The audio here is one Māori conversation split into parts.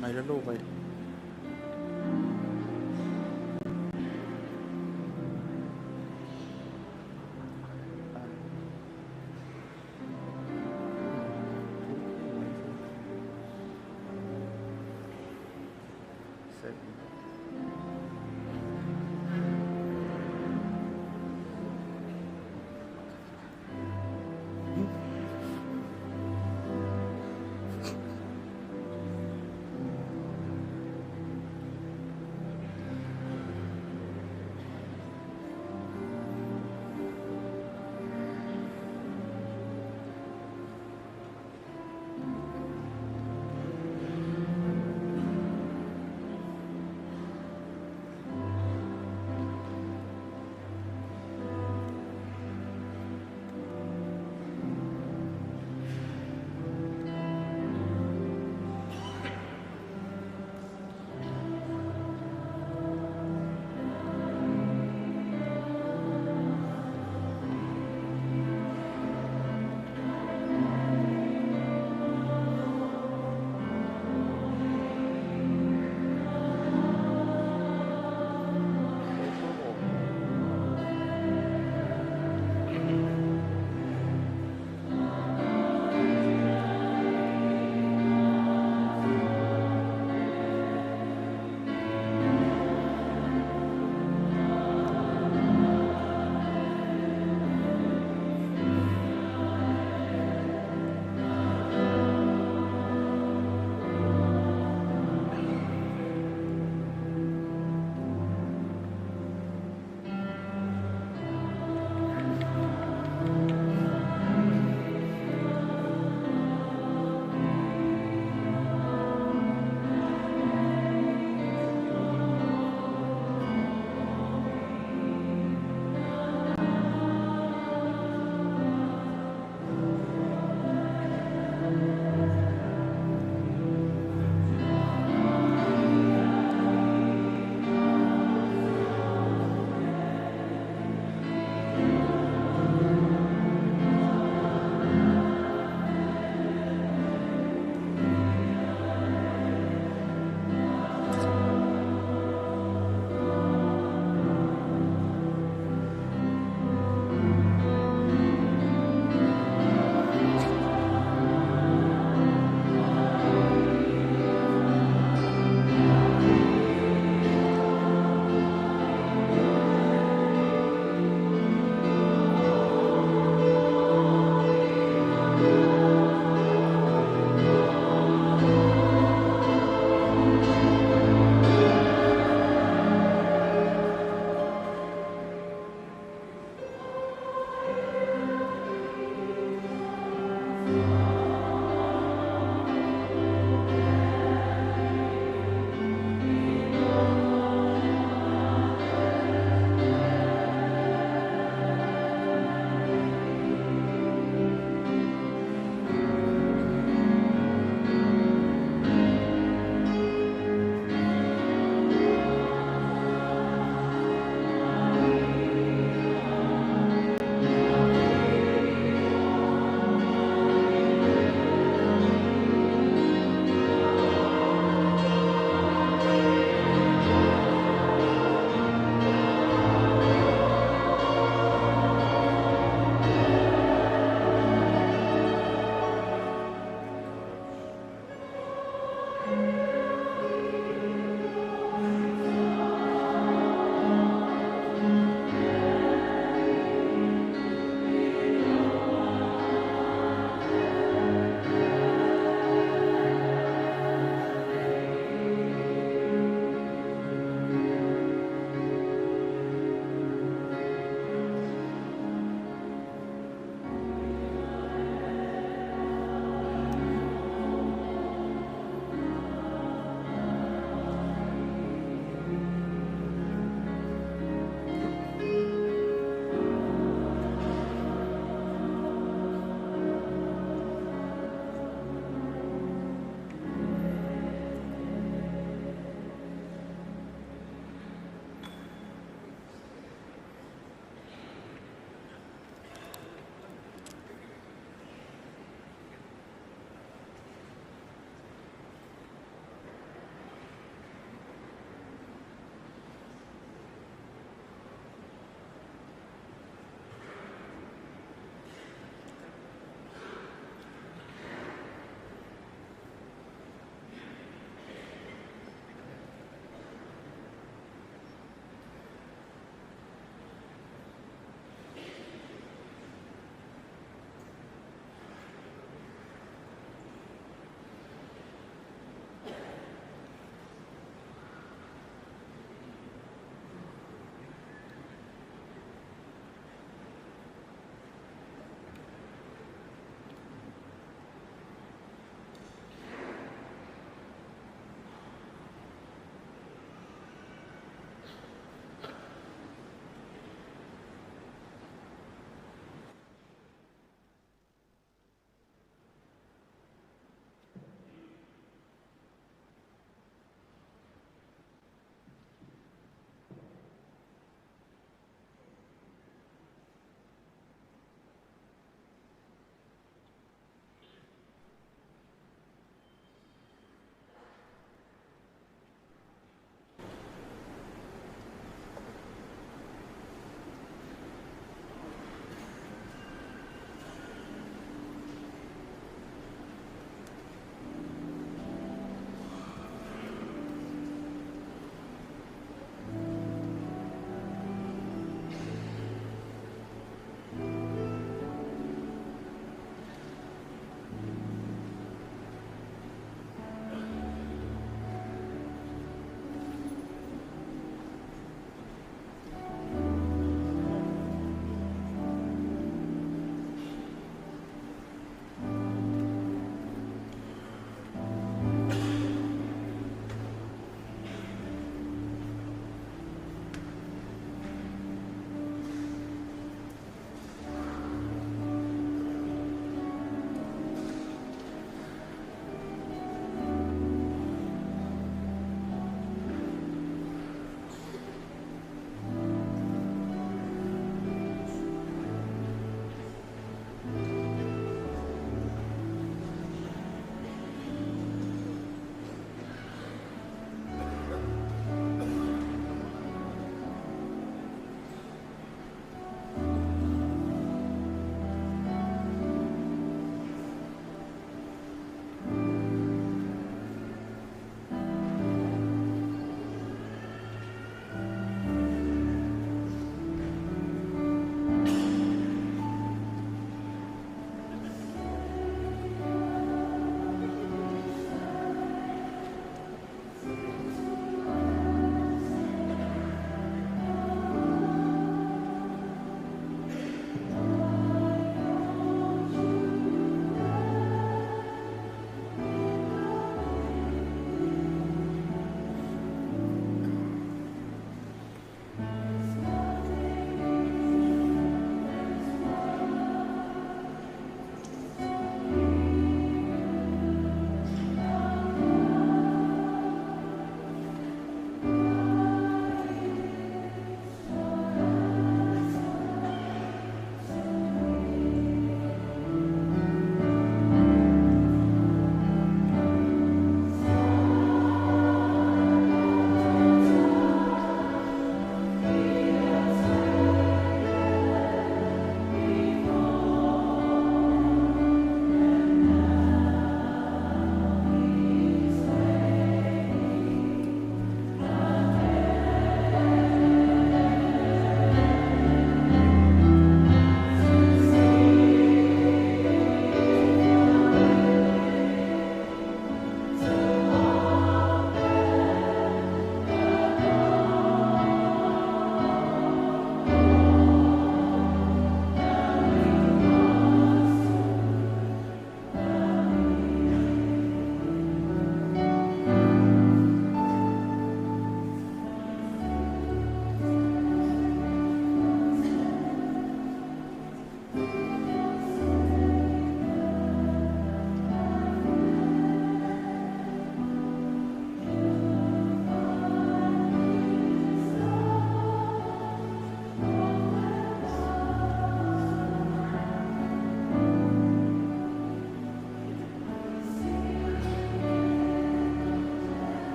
Ay lalo kay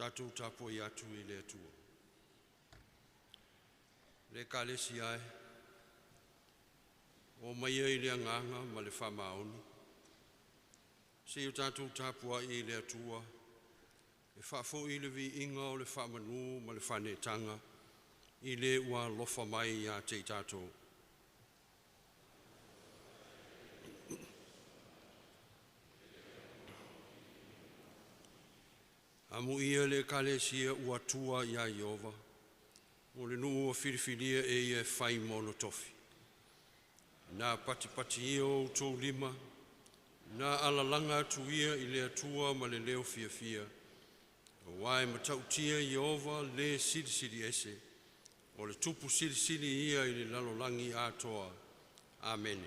tātou tāpo I atu I le atua. Le kālesi ai, o maia I le anganga ma le Faamaoni. Se o tātou tāpua I le atua, e Faifeau I le vi inga o le Faamanu ma le whanetanga, I le ua lofa mai a te tātou. Amu ia le kālesia ua tua ia Iova, o le nuu o whiriwhiria e ia whai mono tofi. Nā pati ia o tō lima, nā alalanga atu ia I le atua ma le leo fia, o wae matautia Iova le siri ese, o le tupu siri ia I le lalolangi atoa. Amen.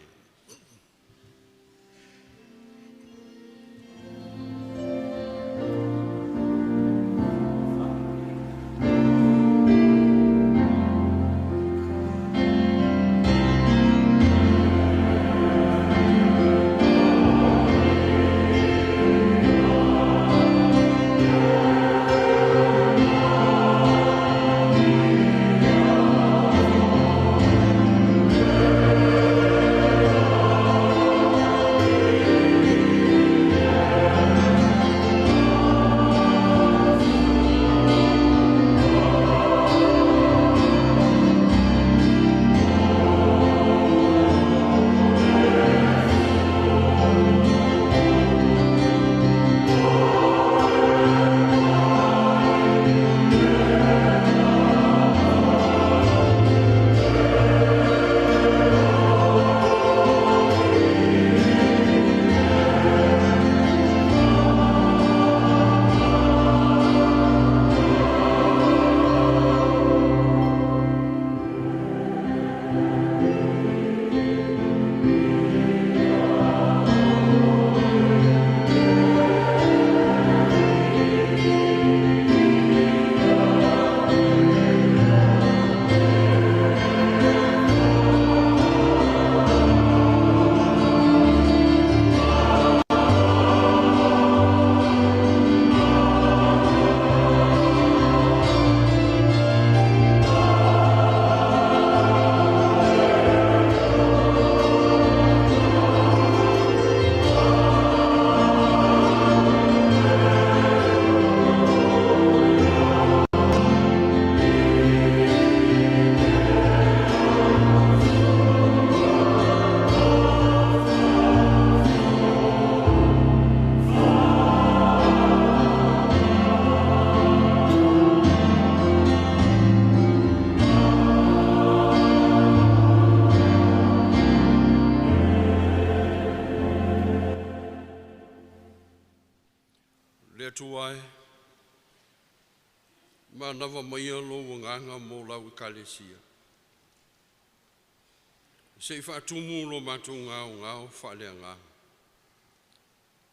Tuai, ma nawa mai alo nganga mo lau kalesia. Se whaatumu lo mātou ngāo whale ngā.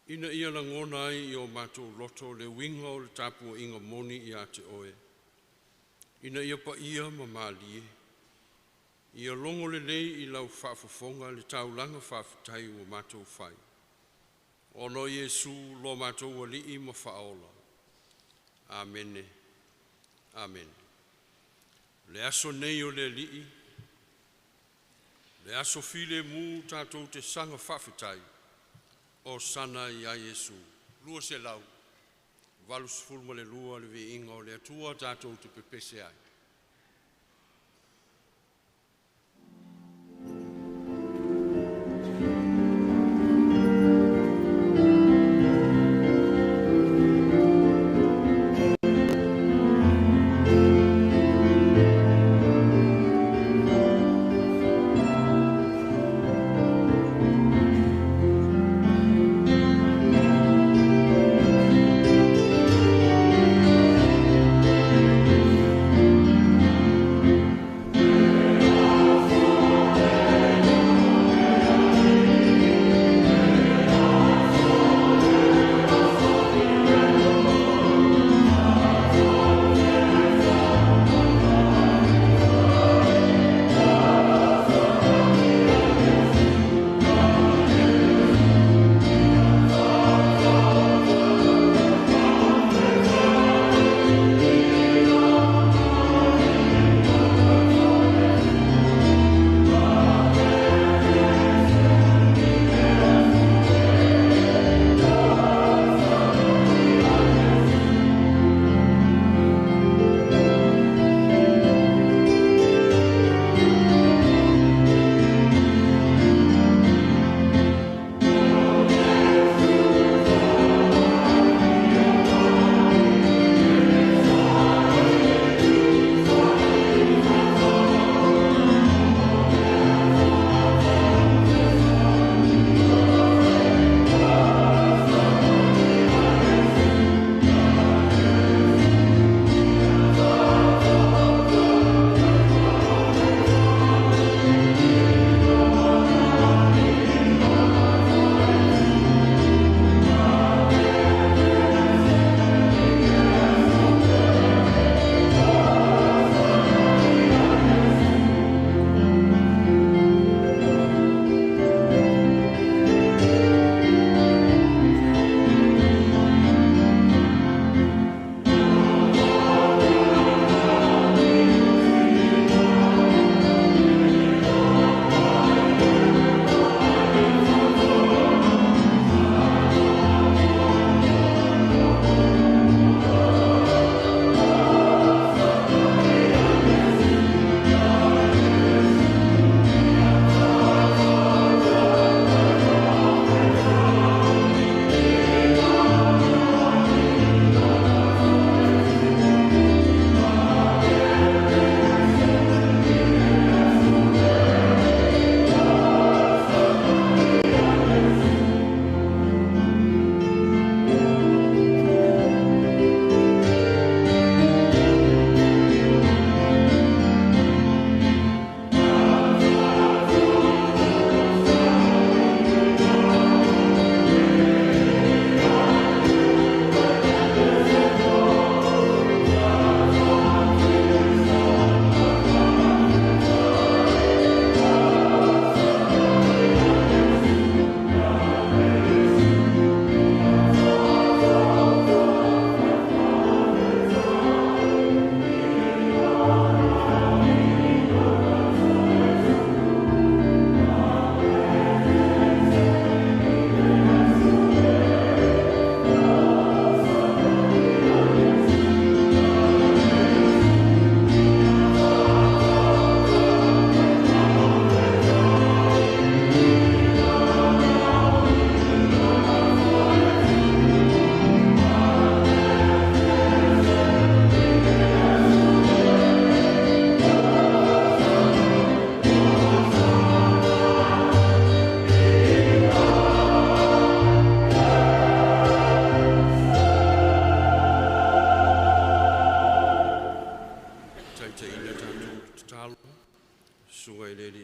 Ina ia la ngona ai I o mātou loto le winga o le tapu inga moni I a te oe. Ina ia pa ia ma mālie. Ia longo le lei I lau whaafafonga le taulanga whaafatai o mātou whai. Ono Yesu lo mātou wali ma whaola. Amen. Amen. Le aso nei o le lii. Le aso file mu tātou te sanga whawhitai. O sana I a Yesu. Lua se lau. Valus fulma le lua le vi inga o le atua tātou te pepese ai.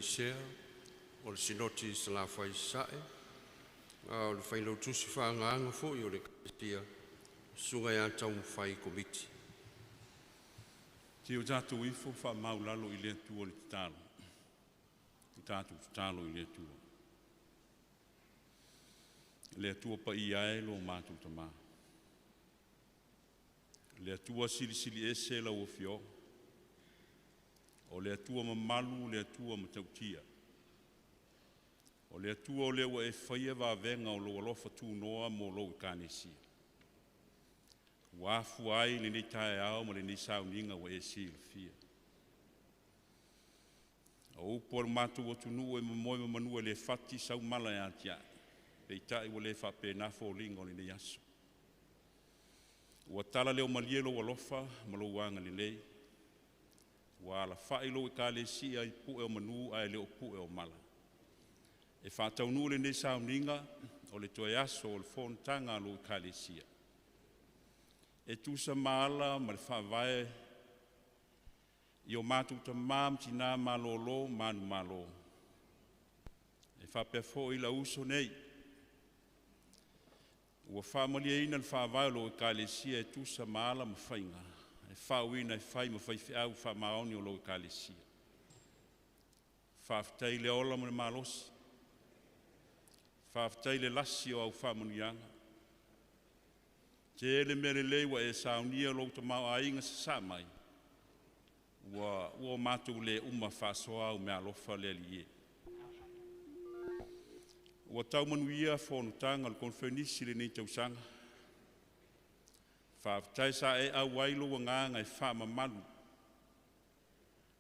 sea, o le sinoti sa la fai sae, o le whainau tusi whaanganga fo i o le kalesia, sunga ia tau mwhai komiti. Te o tātou ifo wha maulalo i lea tua le talo. I tātou talo i lea tua. Lea tua pa i ae lo mātou tamā. Lea tua sili sili ese la o fio. O lea tua mamalu, lea tua matautia. O lea tua o lea wa e whaia wa venga o lo alofa tu noa mo lo i kānesia. Wafu ai le nei tae au ma le nei Sauniga wa e si le fia. O upo le mātou o tunu e mamoe manua le fati sau mala e atia. Pei tae wa le whapena fo linga o le nei aso. Ua tala leo malielo wa lofa ma lo wanga le lei. Wa la whailo e ka le si ai pu e o manu ai leo pu e o mala. E whatau nu le nei Sauniga o le toe aso o le fontanga lo e ka le sia. E tusa maala ma le whawai i o mātou ta mam tina Malolo Manumalo. E whapefo i la uso nei. Ua whamalia ina le whawai lo e kālesia e tusa maala ma whainga. E Faauuina e whai ma Faifeau Faamaoni o lo e kālesia. Whawhtei le ola ma le malosi. Whawhtei le lasi o au whamanianga. Te ele mere lewa e Saunia lo ta mau ainga sa mai. Ua mātou le uma whasoa o mea alofa le li e. Ua tau manuia whonutanga le konfenisi le nei tausanga. Whawtai sa e au wailo wa nganga e wha malu.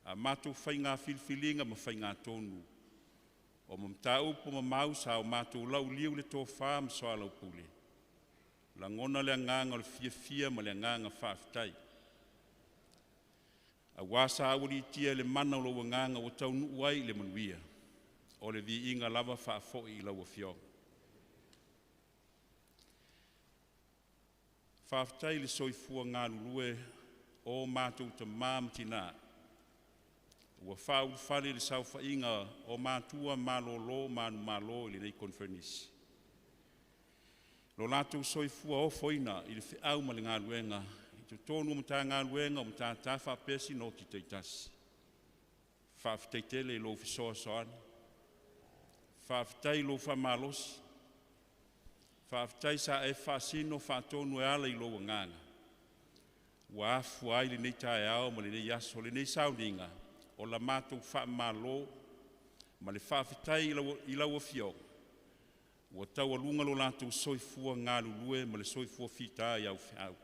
A mātou whai ngā filfilinga ma whai ngā tonu. O mamtau po mamau sa o mātou lau liu le tō wha ma soa lau pule. La ngona le nganga le fia ma le nganga whawhtai. A wasa awari tia le mana o lo nganga o tau nuai le manuia. O le vi inga lava whaafoi i lau a fio. Whawhtai le soifua ngā lulue o mātou ta māmtina. Ua whau whale le sauwha inga o mātua Malolo Manumalo i le nei konfernisi. Lo lātou soifua o foina i le whiau ma le ngā luenga. I te tonu o mta ngā luenga o mta tāwha pesi no ki teitasi. Whawhtaitele i lo fisoa soani. Whawhtai lo whamalosi. Whawhtai sa e whasino whatonu e ala i lo nganga. Ua afu ai le nei tae ao ma le nei aso le nei Sauniga. O la mātou whamalo ma le whawhtai i lau a fionga. Ua tau alunga lo lātou soifua ngā lulue ma le soifua fita i au whiau.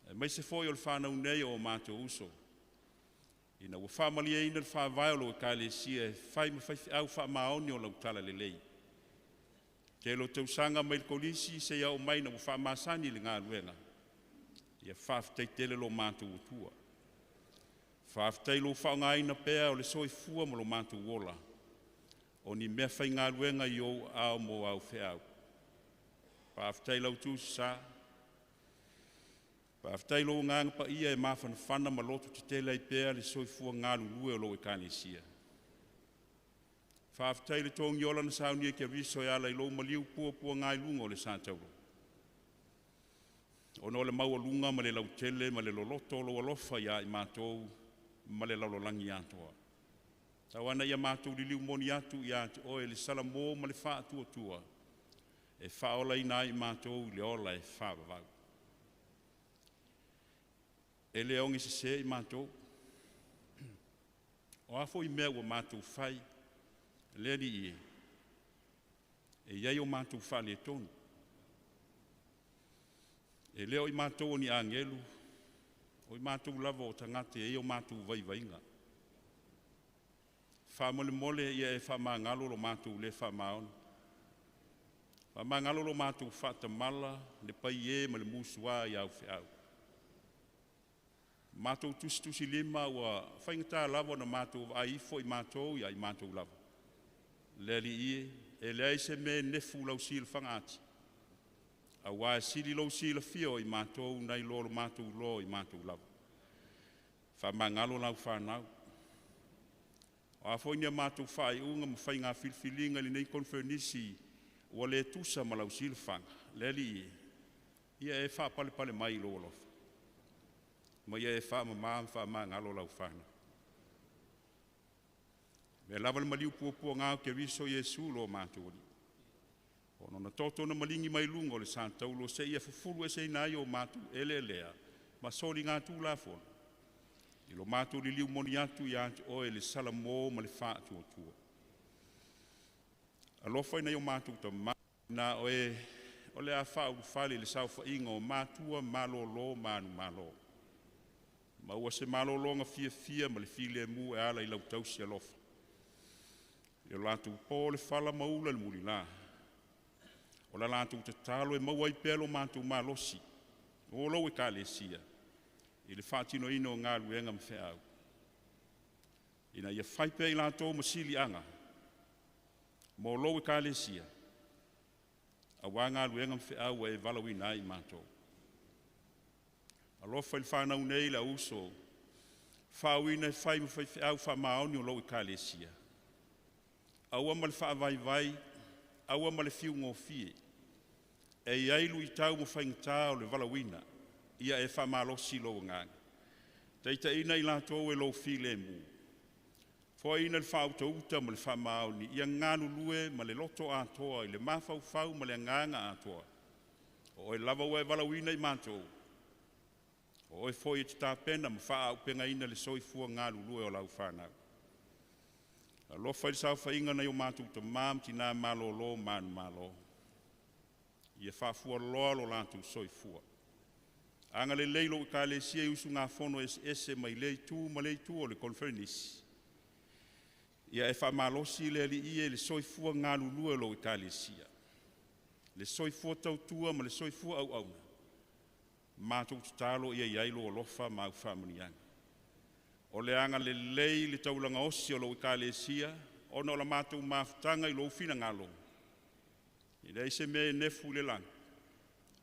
E mai se foi o le whanau nei o mātou uso. Ina ua whamalia ina le whawai o lo e kālesia e whai ma whai au whamaoni o lau tala le lei. Ke lo tausanga mai le kolisi se iau mai na ua whamasani le ngā luenga. Ia whawhtaitele lo mātou utua. Whawhtai lo whaongaina pēa o le soifua ma lo mātou wola. O ni mea whai ngā luenga i o au mo au whiau. Whawhtai lau tūsi sa. Whawhtai lo nganga pa ia e mawhana whana ma loto te tela i pēa le soifua ngā lulue o lo e kānesia. Whawhtai le tōngi ola na Saunia kia viso e ala i lo maliu pua ngā ilunga o le sātauro. O no le maua lunga ma le lau tele ma le loloto lo alofa ia i mātou ma le laulolangi atoa. Tawana ia mātou li liu moni atu i atu o e le salamo ma le wha atua. E wha ola i nai mātou le ola e wha wavau. E le ongi se i mātou. O afo i mea ua mātou whai. Le ni i e. E iai o mātou wha le tonu. E leo i mātou ni angelu. O i mātou lava o tangate e o mātou vaivainga. Whamole mole ia e whamangalo lo mātou le whamaon. Whamangalo lo mātou whatamala, le pai e ma le musua i au whiau. Mātou tusi lima ua whaingata lava na mātou aifo i mātou ia i mātou lava. Leli ie, e lei se me nefu lau sila whangati. A wā sili lau sila fio i mātou nei lolo mātou lo i mātou lava. Whamangalo lau whanau. O a foinia mātou whaaiunga ma whai ngā whilwhilinga li nei konfernisi ua le tusa ma lau silwhanga. Le li ia e wha pale pale mai lo alofa. Ma ia e wha ma ngalo lau whana. Me lava le maliu puapua ngāo ke riso Iesu lo mātou ali. O nona toto na malingi mai lungo le sāntau lo se ia fufuru e se nai o mātou ele lea. Ma sori ngā tū la fona. I lo mātou li liu moni atu i atu oe le sala mō ma le wha atua tua. Alofa ina i o mātou ta na oe o le a wha u whale le sau wha inga o mātua Malolo Manumalo. Ma ua se Malolo nga fia ma le file mu e ala i lau tausi alofa. I o lātou pō le whala maula le muri la. O la lātou te talo e maua i pelo mātou malosi. O lau e ka le sia. I le whātino ino ngā luenga ma whea au. Ina ia whaipe i lātou ma sili anga. Mo lau e ka le sia. A wā ngā luenga ma whea au e valawina i mātou. Alofa i whanau nei la uso. Faauuina e whai ma whai au Faamaoni o lau e ka le sia. Aua ma le whaavai, aua ma le fiu ngō fie. E iailu i tau mo whaingata o le valawina. Ia e whamalosi lo nganga. Teita ina i lātou e lo file mu. Fua ina le whautauta ma le Faamaoni. Ia ngānu lue ma le loto atoa. I le mawhau ma le nganga atoa. O e lava ua e valawina i mātou. O e foi e te tāpena ma wha au penga ina le soifua ngānu lue o lau whanau. Alofa i sau whainga na i o mātou ta mam tina Malolo Manumalo. Ia whafua loa lo lātou soifua. Anga le leilo i ka le sia i usu ngā whono ese mai lei tū o le konfernisi. Ia e whamalosi le ali ie le soifua ngā lulua lo i ka le sia. Le soifua tautua ma le soifua au auna. Mātou tutalo ia iailo o lofa ma au whamanianga. O le anga le lei le taulanga osi o lo i ka le sia, ona o la mātou mafutanga i lo ufina ngalo. I le ise me nefu le lang.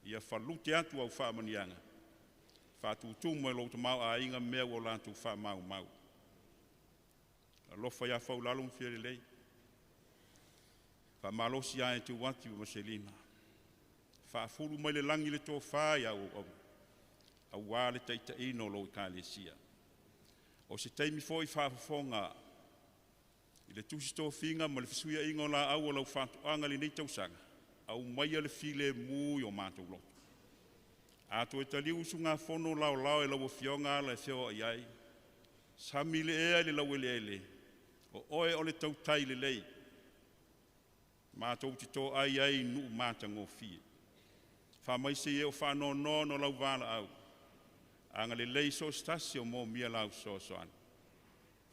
Ia whalute atu au whamanianga. Whātutumu e lo te mau a inga mea o lātou whamau mau. Alofa ia whau lalung whiere lei. Whamalosi a e te wati o Maselina. Whafuru mai le langi le tō whai au. Au wā le teita ino lo i ka le sia. O se teimi fo i whafafonga. I le tusi tō whinga ma le fisuia ingo la au o lau whātuanga li nei tausanga. Au mai le file mu o mātou loto. Ato e tali usu ngā whono lao e lau o fionga la e whio ai. Sami le ea le lau ele. O oe o le tautai le lei. Mātou ti tō ai nu māta ngō fie. Whamaise e o whano no lau wāla au. Anga le lei so stasi o mō mia lau so soan.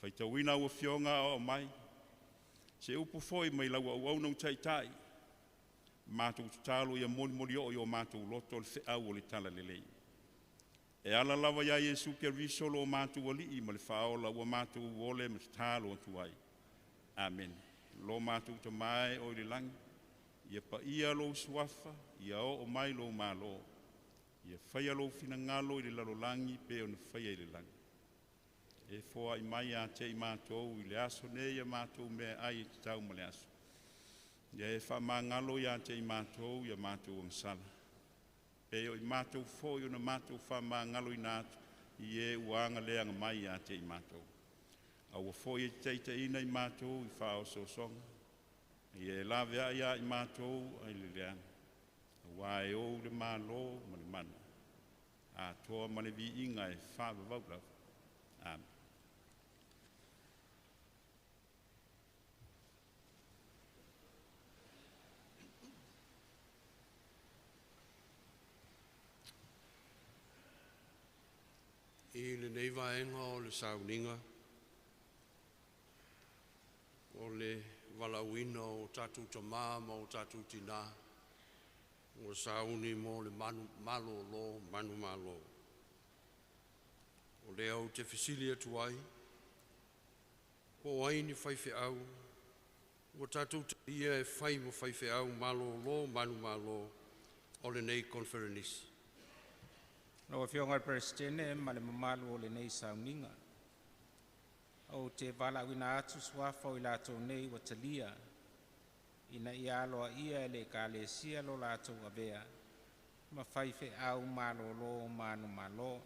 Whaitawina ua fionga o mai. Se upu foi mai lau au nau tai. Mātou tutalo ia moni o i mātou loto le whiau o le tala le lei. E ala lava ia Iesu ke risolo o mātou ali i ma le whaola ua mātou ole ma talo atu ai. Amen. Lo mātou ta mai o le langi. Ia pa ia lo suafa, ia o mai lo malo. Ia whaia lo fina ngalo i le lalolangi pe o na whaia i le langi. E fōa i mai a te i mātou i le aso ne ia mātou mea ai i te tau ma le aso. Ia e whamangalo ia te i mātou ia mātou ang sala. Pe o i mātou fō i o na mātou whamangalo i nātu i e uanga leanga mai ia te i mātou. Aua fō i teita ina i mātou i whao so songa. I e lawea ia i mātou ai le leanga. Wai o le malo ma le mana. A toa ma le vi inga e whawa vaulau. Amen. I le nei vaenga o le Sauniga. O le valauina o tatu tamā ma o tatu tina. O sauni mo le Malolo Manumalo. O le au te fisili atu ai. Ko ai ni Faifeau. O tatu te ia e whai mo Faifeau Malolo Manumalo. O le nei konferenisi. No fionga presidente ma le mamalu o le nei Sauniga. o te Faauuina atu suafa o i lātou nei wa talia, ina i aloa ia le kalesia lo lātou avea, ma Faifeau Malolo Manumalo.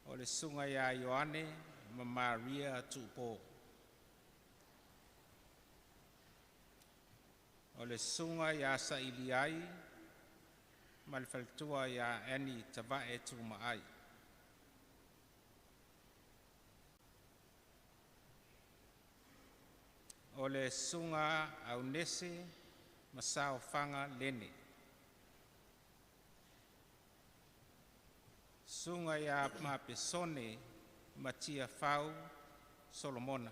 O le sunga ia Ioane, ma Maria tupo. O le sunga ia Sailiai, ma le faltua ia Ani Tavae tu maai. O le sunga Aunese, ma sao fanga lene. Sunga ia Mapesone, ma tia Fau Solomona.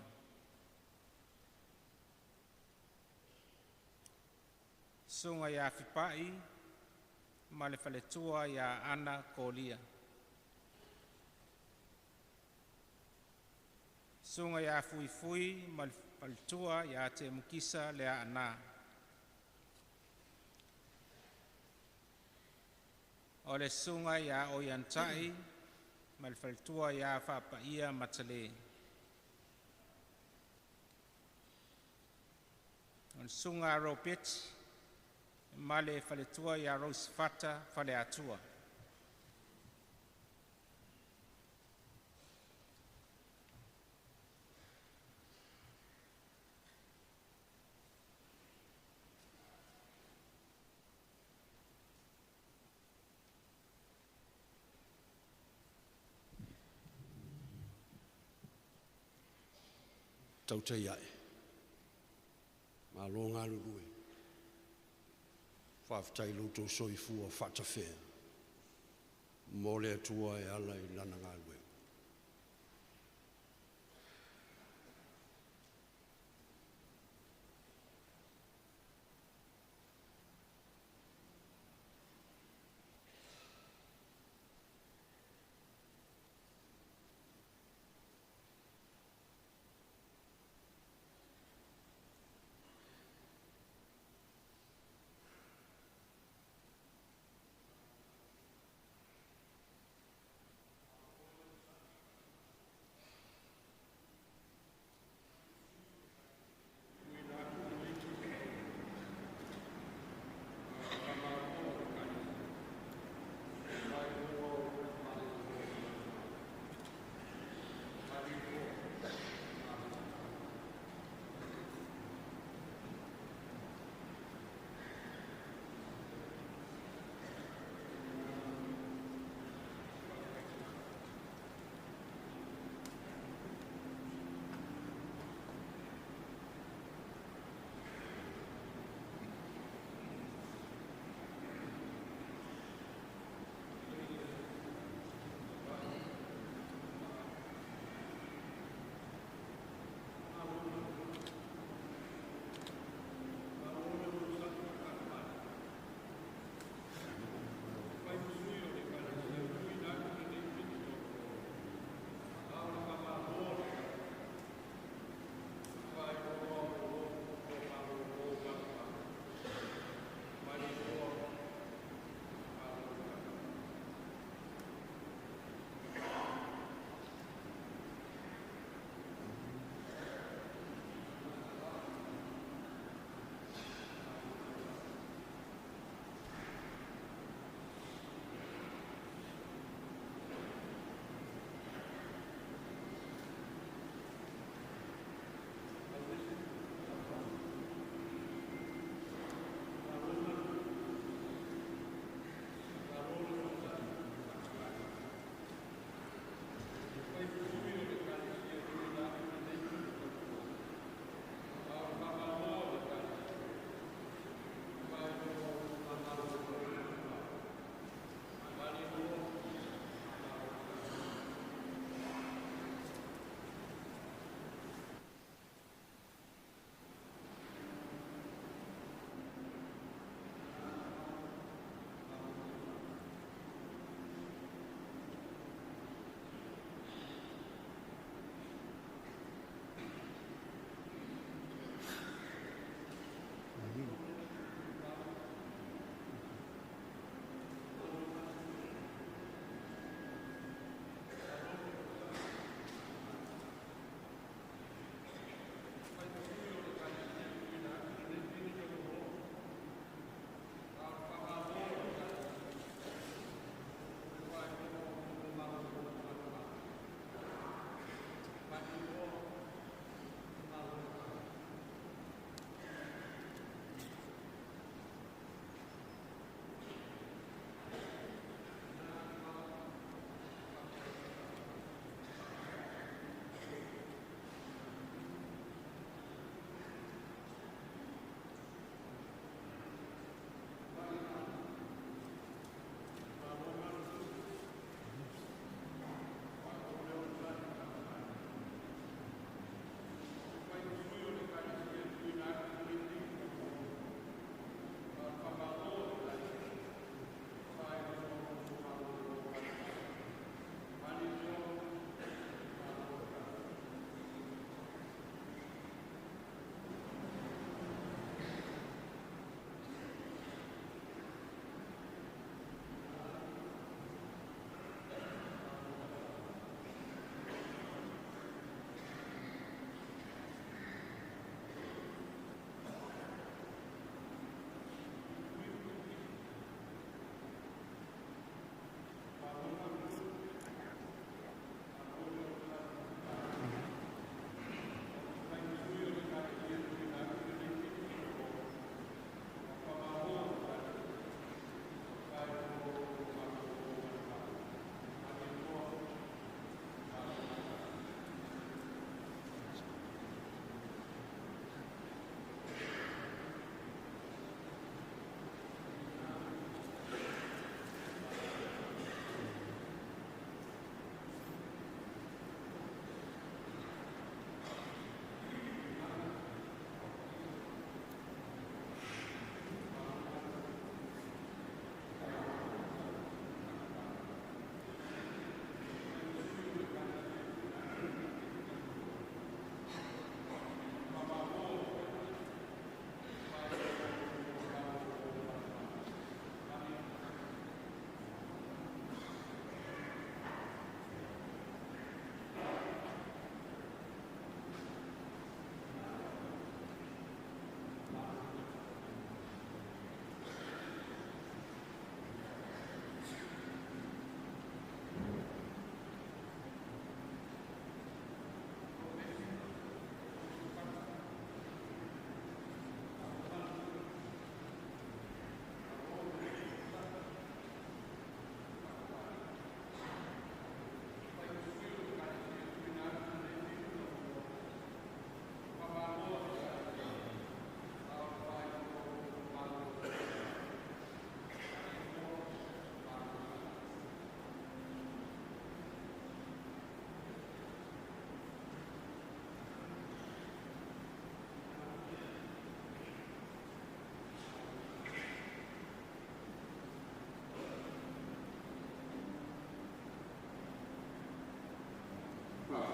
Sunga ia Fipai, ma le faletua ia Ana Kolia. Sunga ia Fuifui, ma le faletua ia te Mukisa le Ana. O le sunga ia Oiantai, ma le faletua ia Faapaia Matale. O le sunga Ropet, ma le faletua ia Rosfata Faleatua. Tautai ai. Malo ngā lurue. Whaafitai loto soifua whatawhea. Mole atua e ala i lana ngā lue.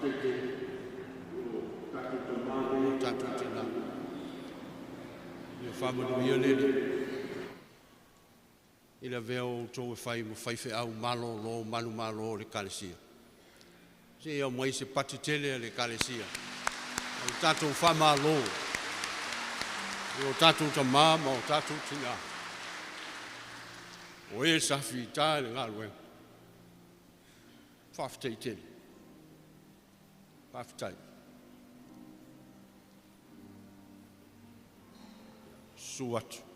Tatu tina. Ia whamanuia lele. Ila veo tau e whai mo Faifeau Malolo Manumalo le kalesia. Se ia mai se patitele le kalesia. O tatu whamalo. O tatu tamā ma o tatu tina. O e safi tā le ngalwe. Whaftai tele. Whaftai. Suatu.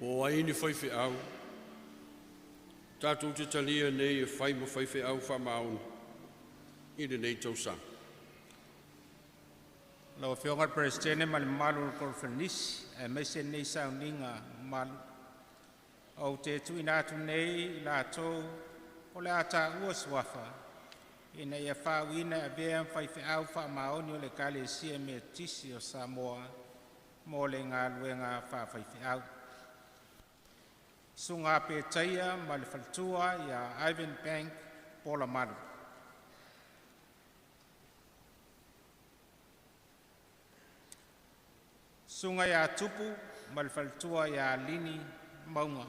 O ai ni Faifeau. Tātou te talia nei e whai mo Faifeau Faamaoni. I le nei tausa. Lo fionga Presidente Manumalo Conference e mese nei Sauniga malu. O te tuina atu nei la tau o le ata ua swafa. Ina ia Faauuina e bea Faifeau Faamaoni o le kalesia me tisi o Samoa mo le ngā luenga Faifeau. Sunga pe taia ma le faltua ia Ivan Bank Pola Malu. Sunga ia tupu ma le faltua ia Lini Maunga.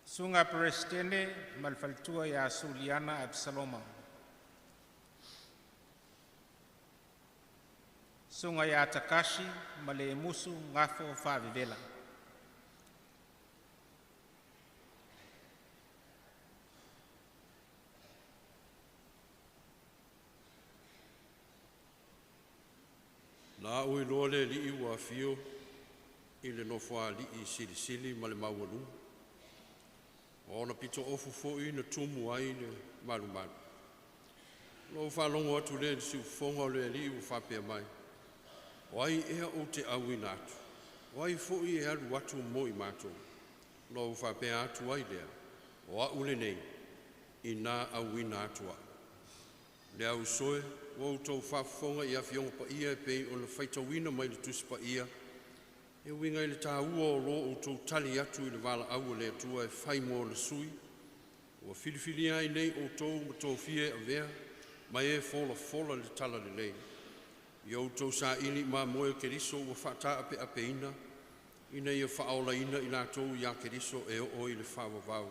Sunga Presidente ma le faltua ia Suliana Absaloma. Sunga ia Takashi ma le musu ngafo Faavivela. La ui loa le li ua fio i le nofoa li i sili ma le maualu. Ona pito ofu fo i na tumu ai le malu. Lo whalongo atu le si ufonga le li u whapea mai. Wai ea o te awina atu. Wai fo i e alu atu mo i mātou. Lo whapea atu ai lea. O a ule nei i nā awina atua. Le au soe, wau tau whafonga i a fionga pa ia e pei o le whaitawina mai le tusi pa ia. E winga i le tā ua o lo o tau tali atu i le wala au le atua e whai mo le sui. Ua filifili ai nei o tau ma tau fie a vea, mai e fola le tala le lei. I au tau sa ili ma moe keriso ua whata ape ina, ina ia whaola ina i la tau ia keriso e o i le whawawau.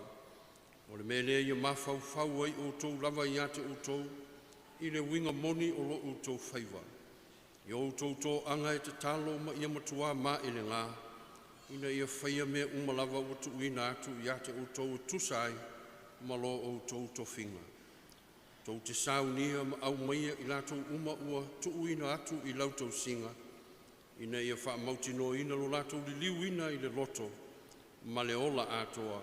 O le mele ia mawhau ai o tau lava i ate o tau, i le winga moni o lo o tau whaiwa. I o tau tō anga e te talo ma ia matua ma i le ngā, ina ia whaia mea umalava o tu uina atu i ate o tau tusai ma lo o tau tofinga. Tau te saunia ma au maia i lato uma ua tu uina atu i lautou singa, ina ia wha mautino ina lo lato li liu ina i le loto, ma le ola atoa,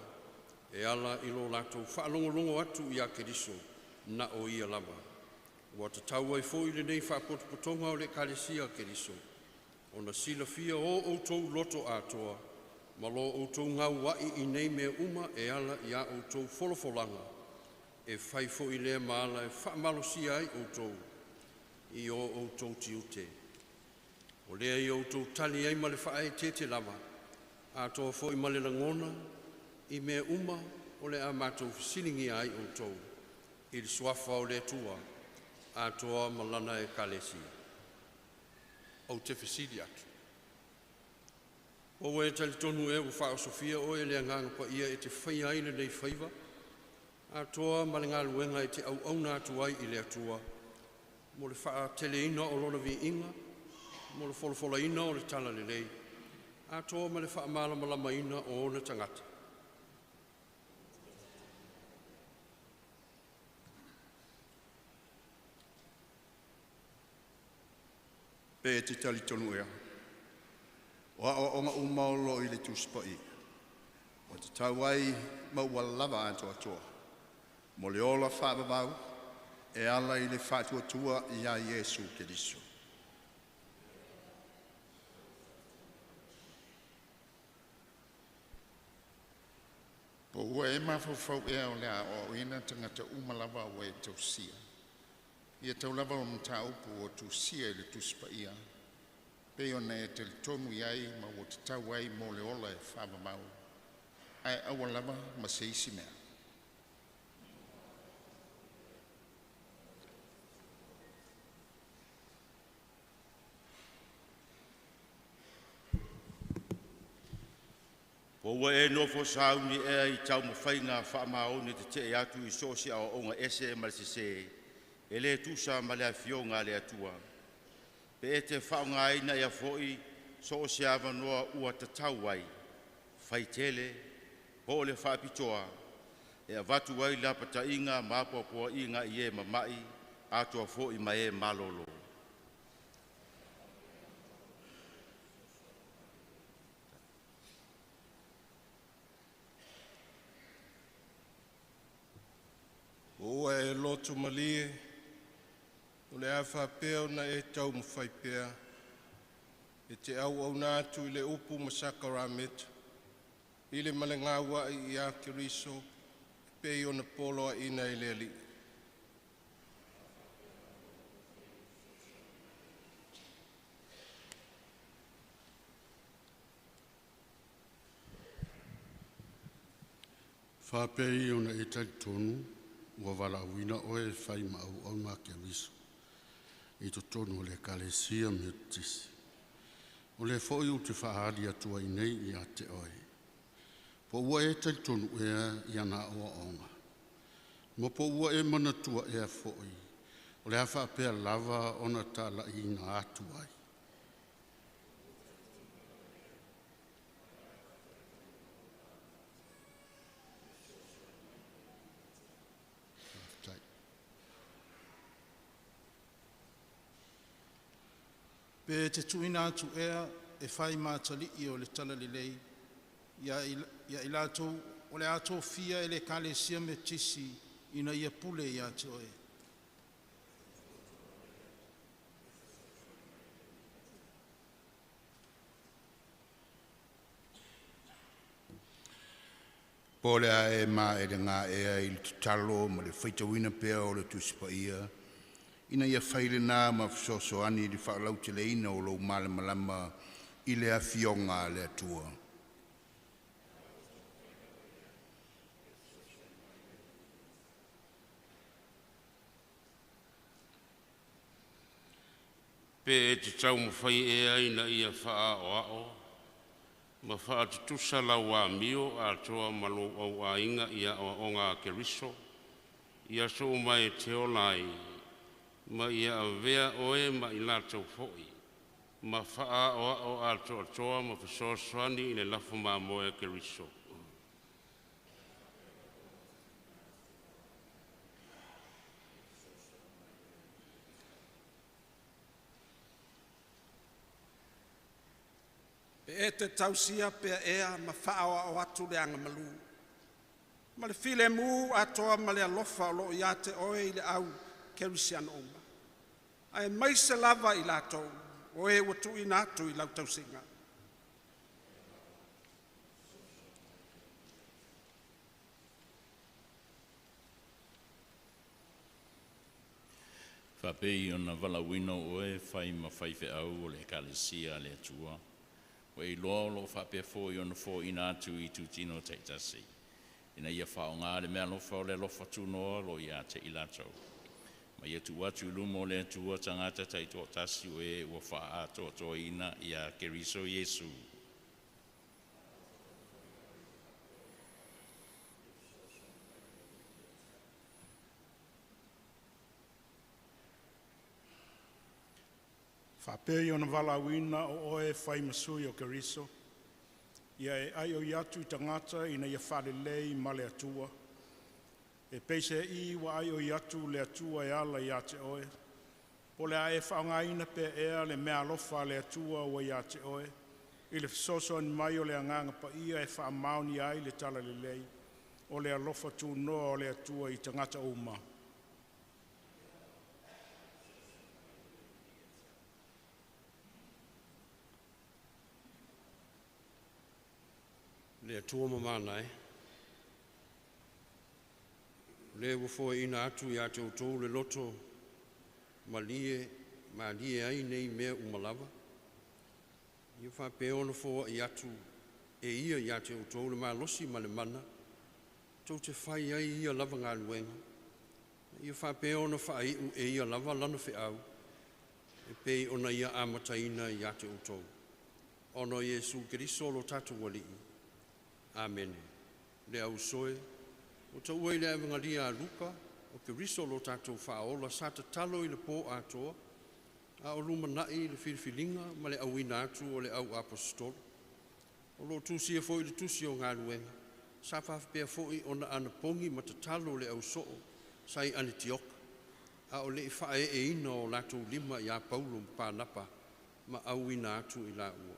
e ala i lo lato wha longo atu i a keriso, na o ia lava. Ua te tau ai fo i le nei wha potonga o le kalesia keriso, o na sila fia o tau loto atoa, ma lo o tau ngau wai i nei mea uma e ala i a o tau folofolanga, e Faifo i lea maala e whaamalosia ai o tau, i o tau tiute. O lea i o tau tali ai ma le whae te lava, a toa fo i male langona, i mea uma o le a mātou fisilingi ai o tau, i le suafa o le tua, a toa malana e kalesia. O te fisili atu. O e tali tonu e o whao Sofia o e lea nganga pa ia e te whai aile nei whaiva, a toa malinga luenga e te au auna atu ai i le atua, mo le wha teleina o lona vi inga, mo le wholofola ina o le tala le lei, a toa ma le wha malama ina o ona tangata. Pe te tali tonu ea, o a onga umaolo i le tuspai, o te tauai maua lava ato atoa, mo le ola whaababau, e ala i le whatuatua i a Iesu Keriso. Po ua e mawhawhau ea o lea o ina tangata umalava o e tausia. Ia tau lava o mta upu o tusia i le tuspa ia. Peo na e te tonu iai ma o te tau ai mo le ola e whaababau. Ai awa lava ma se isi mea. Po ua e nofo sauni ea i tau mawhainga Faamaoni te te atu i sosi a onga ese malsise. E le tusa ma le afionga le atua. Pe e te whaunga aina ia foi, so se awanoa ua tatau ai. Whaitele, po le whapitoa, e a watu ai la pata inga, mapopoa inga i e mamai, atua fo'i mai e malolo. O e lotu malie, o le a whapea na e tau mawhaipea, e te au nātu i le upu masakaramet, i le malengawa i a Kiriso, pe i ona polo a ina i le ali. Whapei ona e tai tonu, ua Faauuina o e whai mau au ma Kiriso. I to tonu o le kalesia me tisi. O le fōi u te whaahari atua i nei i a te oe. Po ua e tai tonu ea i ana oa onga. Mo po ua e manatua ea fōi. O le hawha pēr lava ona tā la i na atu ai. Pe te tuina atu ea e whai mātali i o le tala le lei. Ia i lātou, o le ato fia e le kalesia me tisi ina ia pule i ate oe. Po le a e mā e le ngā ea i le tutalo ma le whaitawina pēa o le tusipa ia. Ina ia whaile nā ma fisoso ani li whaalau te leina o lou male malama i le a fionga le atua. Pe e te tau mawhai ea ina ia whaa o ao. Ma whaa te tusa lau a mio a toa malo au a inga ia o ngā Keriso. Ia so mai te olai. Ma ia vea oe ma i lātou fo'i. Ma whaa o a toa ma whasoaswani i le lafo mā moe Keriso. E te tausia pea ea ma whaawa o atu le anga malu. Ma le file mu atoa ma le alofa o lo i ate oe i le au Kerisian onga. Ai mai se lava i lato o e watu i natu i lau tausinga. Whapei ona Faauuina o e whai ma Faifeau o le kalesia le atua. O e loa lo whapea fō i ona fō i nātu i tu tino teitasi. Ina ia whao ngā le mea lofa o le lofa tūnoa lo i a te i lātou. Ma ia tu atu lumo le atua tangata taito tasi o e ua wha ato toa ina i a Keriso Yesu. Whapea i ona Faauuina o oe whai masui o Keriso. Ia e ai o iatu i tangata ina ia whalelei ma le atua. E peise i wa ai o iatu le atua e ala i ate oe. Po le a e whaongaina pe ea le mea lofa le atua o i ate oe. I le fisoso ni mai o le anganga pa ia e whaamaoni ai le tala le lei. O le alofa tu noa o le atua i tangata uma. Le atua mamana e. Le wafo ina atu i ate utou le loto malie ai nei mea umalawa. Ia whape ona fo i atu e ia i ate utou le malosi ma le mana. Tau te whai ai ia lava ngā luenga. Ia whape ona whai e ia lava lana whi au. E pei ona ia amataina i ate utou. Ono Yesu Keriso lo tatu wali. Amen. Le au soe. O ta ua i le evangalia a Luka, o Keriso lo tātou whaola, sa ta talo i le pō atoa, a o luma nai i le whiriwhilinga, ma le auina atu o le au apostol. O lo tusi e fo i le tusi o ngā ruenga, sa whawhapea fo i ona ana pongi ma ta talo le au soo, sa i ane tioka. A o le i whae e ina o latou lima i a Paulo Pānapa ma auina atu i la ua.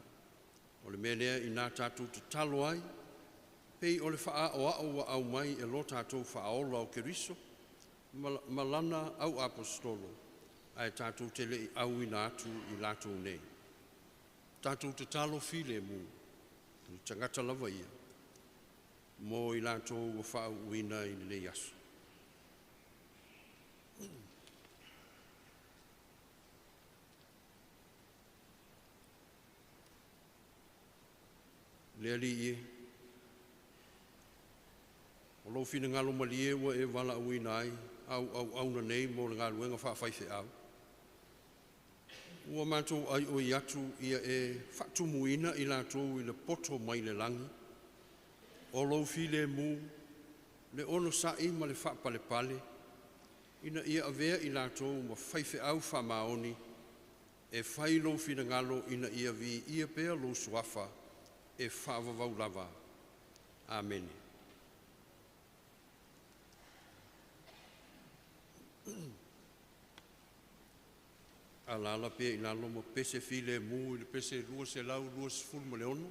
O le mea lea i nā tātou te talo ai, pei o le wha o au wa au mai e lo tātou whaola o Keriso, malana au apostolo, ai tātou te le i auina atu i latou nei. Tātou te talo file mu, i tangata lava ia, mo i latou wa Faauuina i le yasu. Le ali ie. O lo fina ngalo malie wa e wala uina ai, au na nei mo ngalo wenga whaafaife au. Ua mātou ai o i atu ia e whaatumuina i lātou i le poto mai le langi. O lo file mu, le ono sai ma le whaapale pale, ina ia avea i lātou ma whaife au Faamaoni, e whai lo fina ngalo ina ia vi ia pea lo suafa, e whaavavau lava. Amen. Alala pia i lalo mo pese file mu, i pese lua se lau, lua se fulu ma le ono.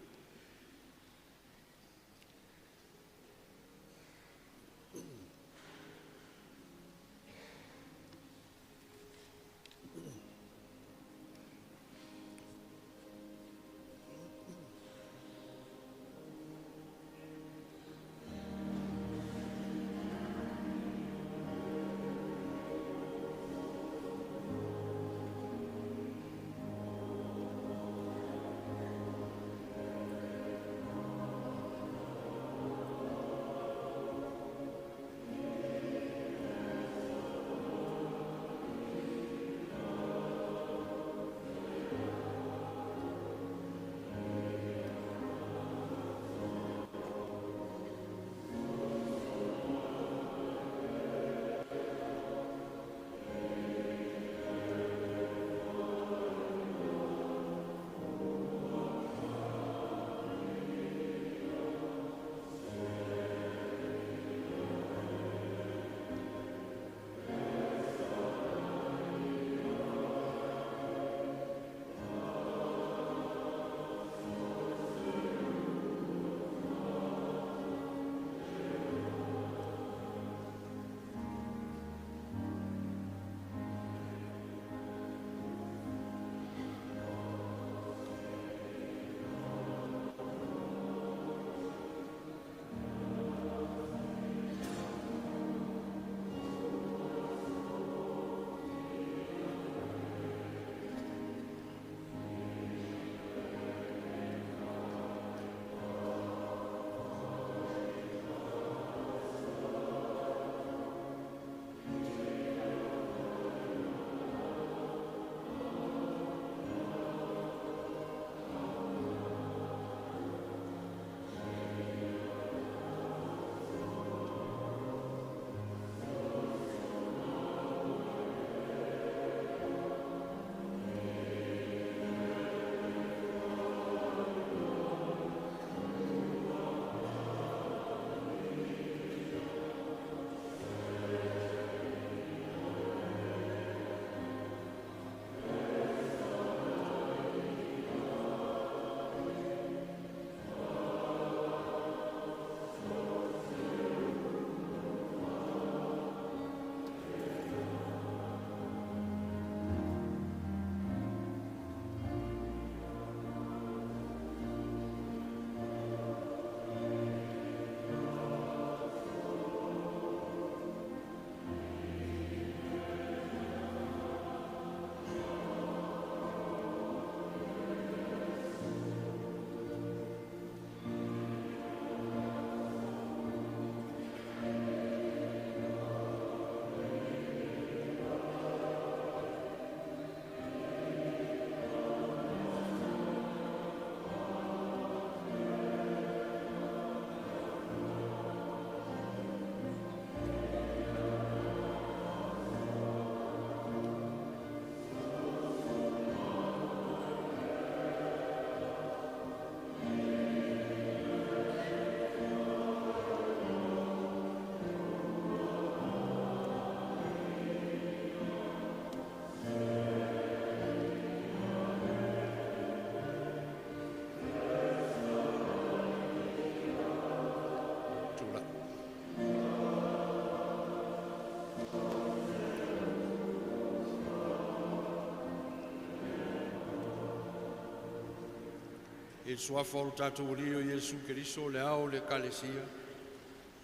E suafa o lo tātou ori o Iesu Keriso le ao le kalesia.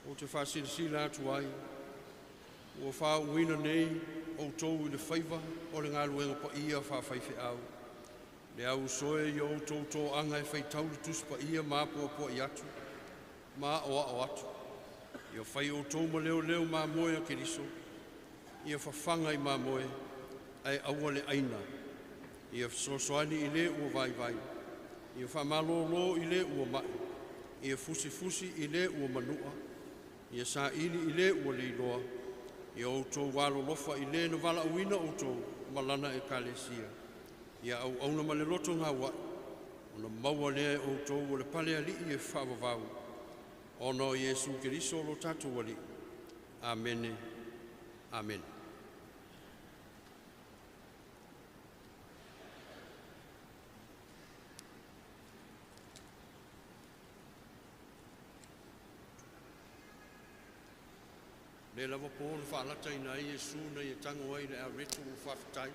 O te whasilisila atu ai. Ua Faauuina nei o tou I le whaiva o le ngaluenga pa ia whawhaife au. Le au soe I o tou tō anga e whaitau le tusi pa ia māpua po I atu. Mā o atu. Ia whai o tou ma leo leo mā moe a Keriso. Ia whawhanga I mā moe ai aua le aina. Ia sosoani I le ua vai vai. Ia whamalolo I le ua mai. Ia fusi fusi I le ua manua. Ia sa ili I le ua leiloa. Ia o tou walo lofa I le na wala uina o tou malana e kalesia. Ia au auna ma le loto ngā wa. Ona maua lea o tou o le pale ali I e whaavavau. Ono Iesu Keriso lo tātou ali. Amene. Amen. Le lava po le whaalata I nai Iesu na I tango ai le a reto o whawhitai.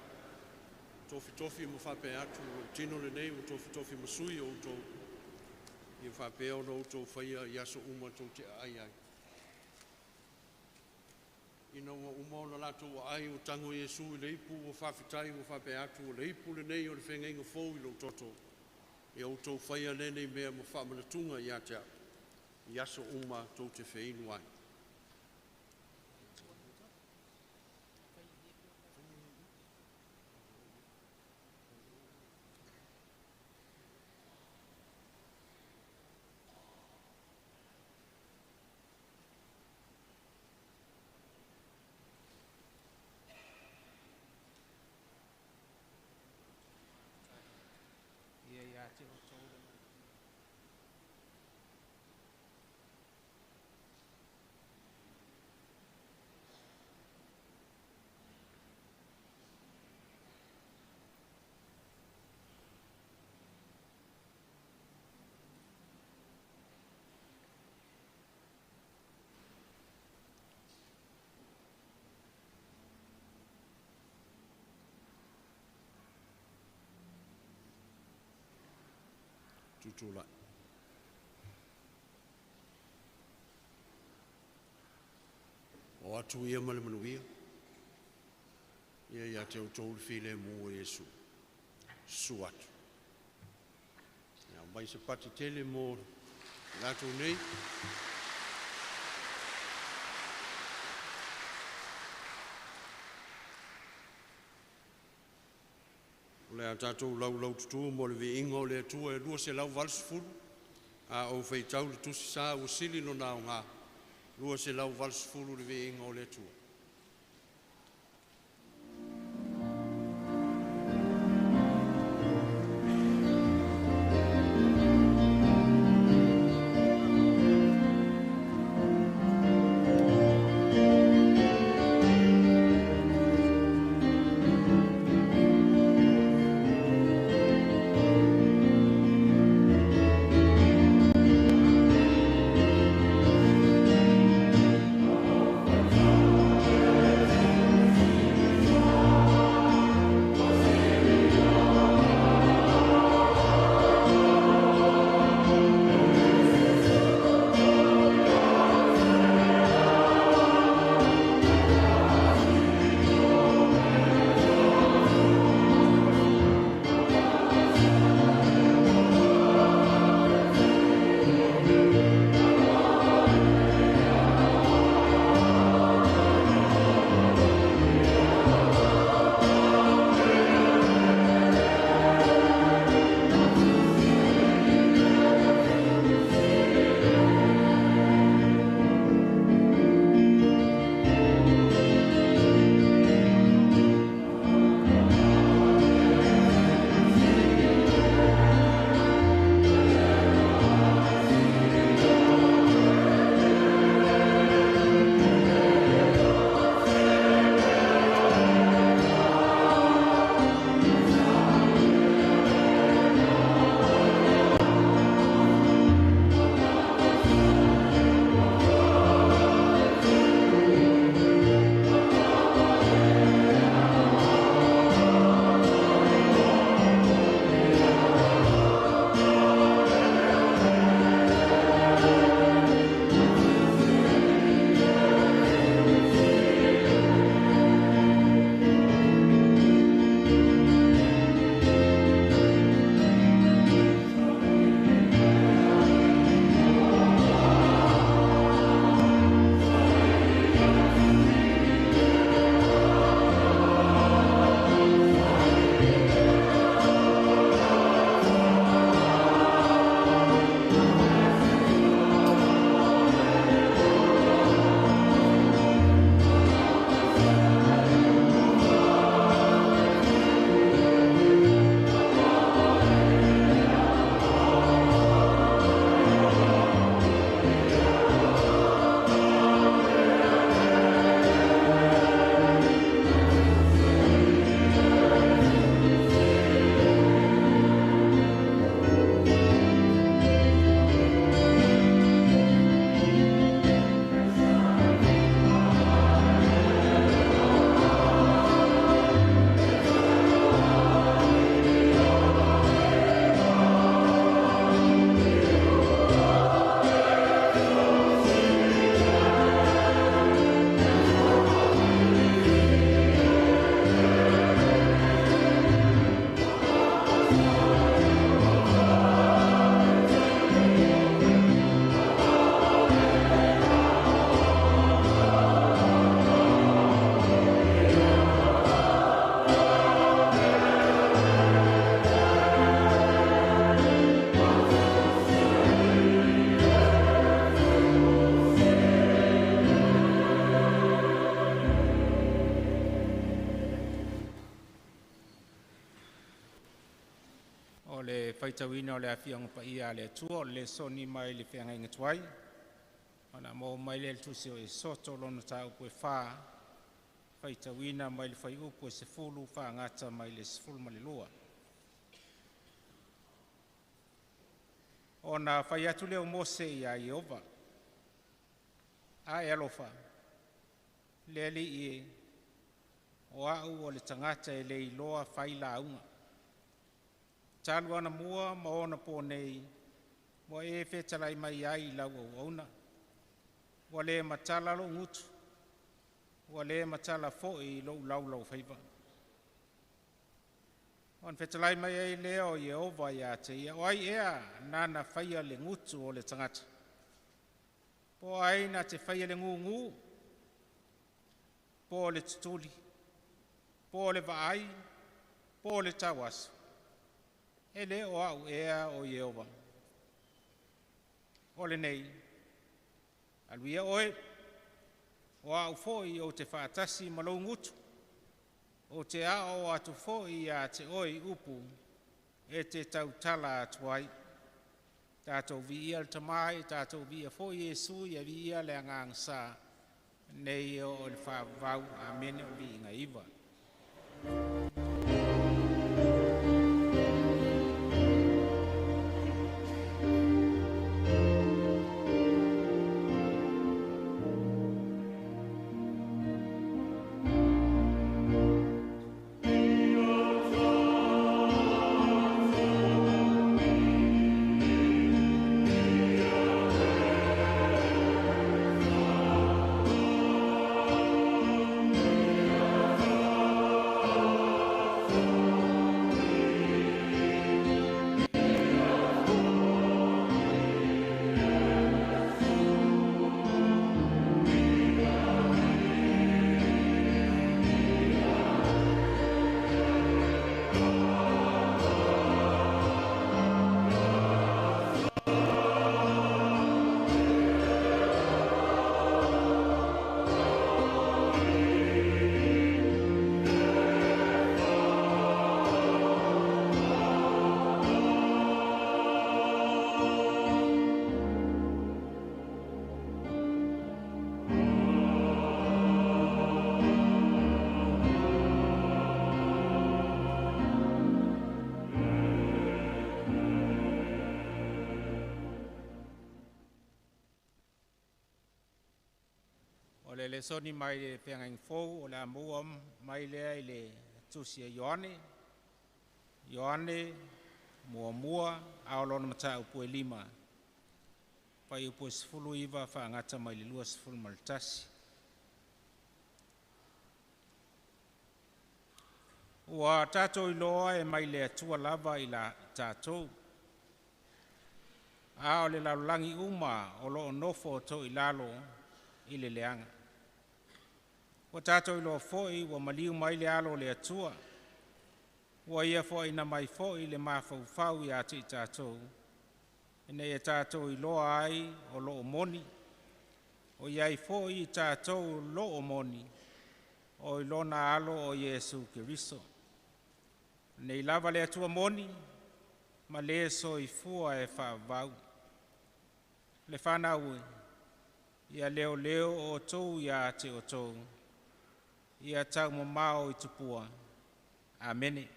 Tofi tofi mo whape atu o tino le nei o tofi tofi masui o tō. I whape o no tō whaia I aso uma tō te ai ai. Ina ua uma o na lato o ai o tango Iesu I le ipu o whawhitai o whape atu o le ipu le nei o le whengenga fōu I lo toto. I o tō whaia le nei mea mo whamanatunga I atea. I aso uma tō te wheinu ai. Tutula. O atu ia male manuia. Ia te o tōu le while mo o Iesu. Su atu. Ia mai se pati tele mo lato nei. Le a tātou lau tutu mo le vi ingo le atua e lua se lau valsfuru. A o whaitau le tusi sā o sili no nao ngā. Lua se lau valsfuru le vi ingo le atua. Oh, o le faitauina o le afionga pa ia le tua o le soni mai le whianga inga tuai. Ona mo mai le tusi o e soto lona tau koe wha, faitauina mai le whai upu e se fulu, wha ngata mai le se fulu ma le lua. Ona whai atu leo Mose ia Iova, a e alofa, le li i o au o le tangata e le iloa whai la unga. Talu ana mua ma ona po nei, mo e whetalai mai ai lau au auna. Wa le matala lo ngutu, wa le matala fo i lo lau whaiva. On whetalai mai ai leo Yehova ia te ia, o ai ea nana whaia le ngutu o le tangata. Po ai na te whaia le ngu, po le tutuli, po le vaai, po le tawasu. E le o au ea o Yehova. O le nei, aluia oe, o au foi o te whaatasi malou ngutu, o te ao atu foi a te oi upu, e te tautala atuai. Tātou vi ia le tamai, tātou vi ia foi e sui, a vi ia le angang sa, nei o le whaavau a mene o vi inga iwa. Le soni mai le whengang fōu o le amua mai lea i le tusia Ioane. Ioane mua aolona mata upu e 5. Pai upu e 10 iwa whaangata mai le 2 maltasi. Ua tātou iloa e mai le atua lava i la tātou. A o le laulangi uma o lo nofo to i lalo i le leanga. Wa tātou ilo foi wa maliu mai le alo le atua. Wa ia foi na mai foi le mafau i ati tātou. Ina ia tātou iloa ai o lo moni. O iai foi tātou lo moni. O ilona alo o Yesu Kiriso. Nei lava le atua moni, ma le so i fua e whaavau. Le whanau ia leo o tou ia te o tou. Ia tau mo mao i tupua. Amene.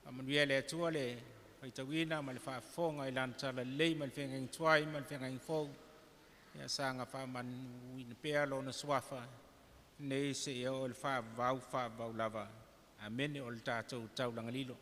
Amanuia le atua le faitauina ma le whaafonga i lantala lei ma le whengang tuai ma le whengang fōu. Ia sanga whaaman uina pēa lo na swafa. Nei se ia o le whaavau lava. Amene o le tātou tau langalilo.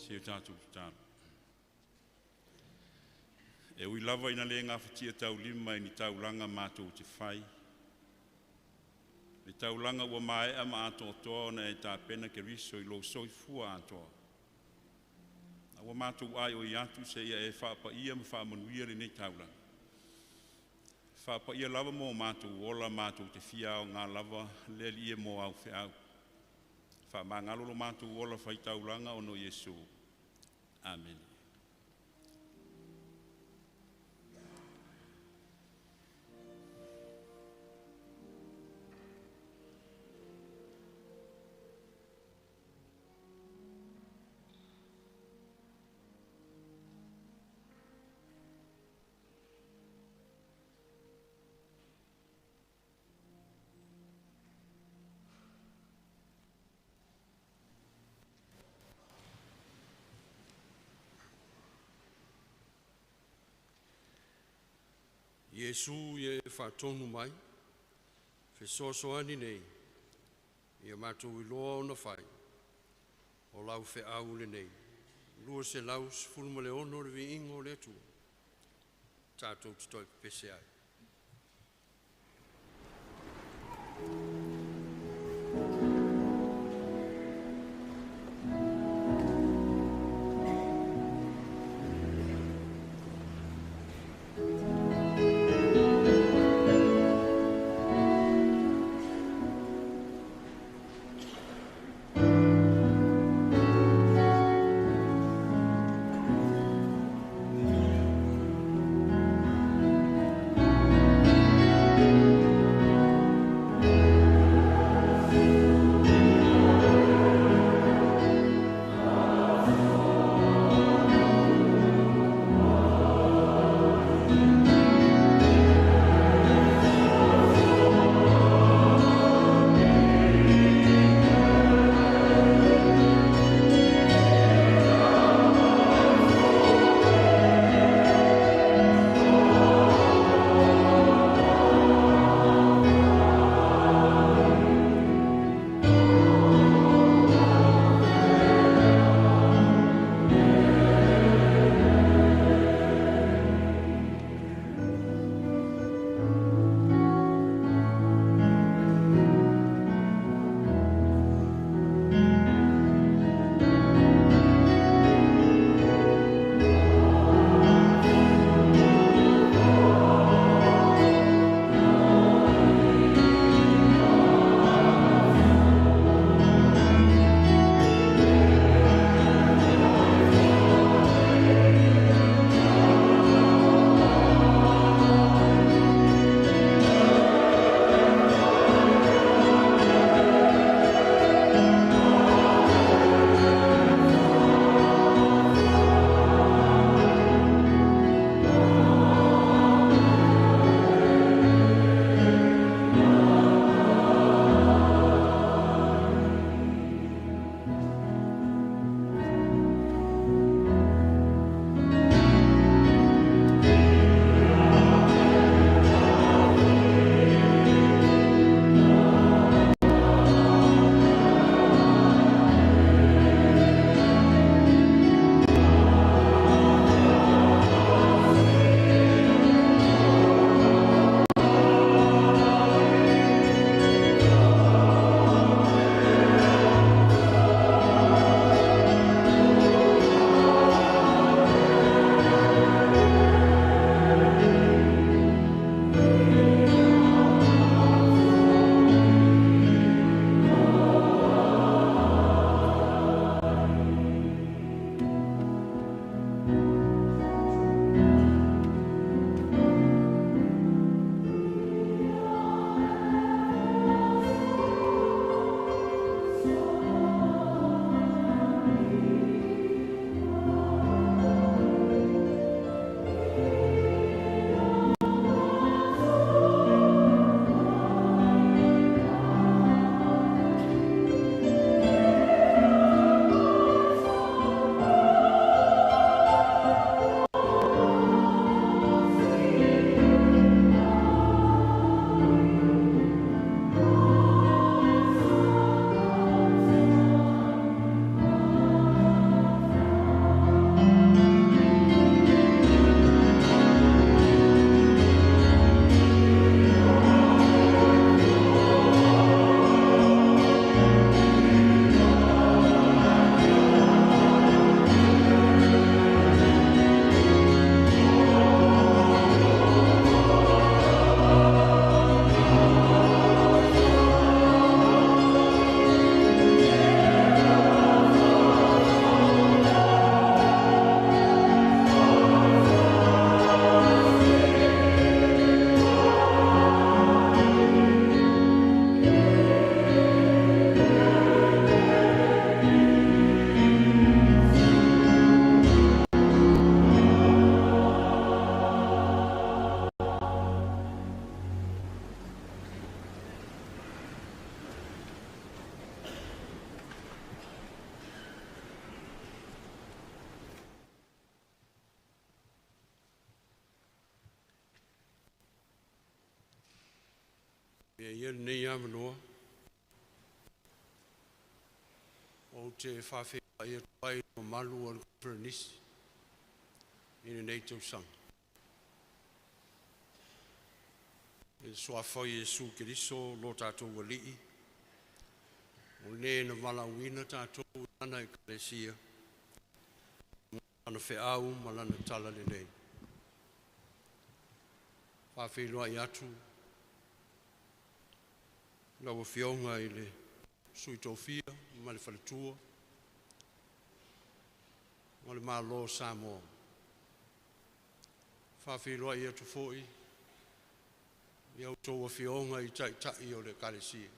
Si o tātou tāna. E ui lava ina le ngā whatia tau lima i ni taulanga mātou te whai. Ni taulanga ua mai ama ato toa na e tā pena ke riso i lo soifua atoa. Ua mātou ai o i atu se ia e whaapa ia ma whaamanuia le nei taulanga. Whaapa ia lava mō mātou ola mātou te whia o ngā lava le li ia mō au whiau. Whaama ngalolo mātou ola whai taulanga o no Yesu. Amen. Yesu ye whaatonu mai, whesoasoani nei, ia mātou I loa ona whai, o lau wheau le nei, lua se lau sifuruma le ono le vi ingo le tu, tātou titoi pese ai. ia nei amanoa. O te whawhi ia tuai o malu o Prenisi. Ine nei tau sang. E soa whai Jesu Keriso lo tātou walii. O ne na Faauuina tātou ana e Kalesia. Ana wheau malana tala le nei. Whawhiloa i atu. Lawa whionga i le sui tōwhia, ma le whaletua. Ma le Malo Samoa. Whawhiloa i atu fōi. I au tōwa whionga i tai o le Kalesia.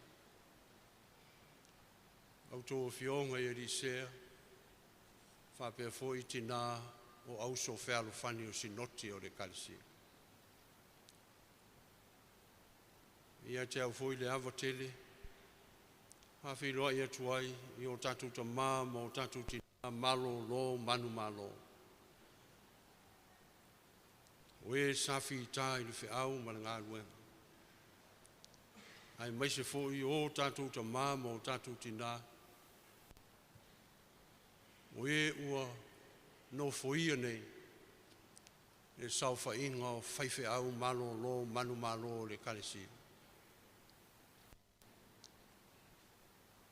Au tōwa whionga i Elisea. Whapea fōi tina o auso whealo whani o sinoti o le Kalesia. Ia te au fōi le awa tele. Hawhiloa i atu ai i o tātou ta mā ma o tātou tina Malolo Manumalo. O e safi i tā i le whiau ma le ngā luenga. Ai mai se fōi o tātou ta mā ma o tātou tina. O e ua no foia nei. E sau whainga o Faifeau Malolo Manumalo le Kalesia.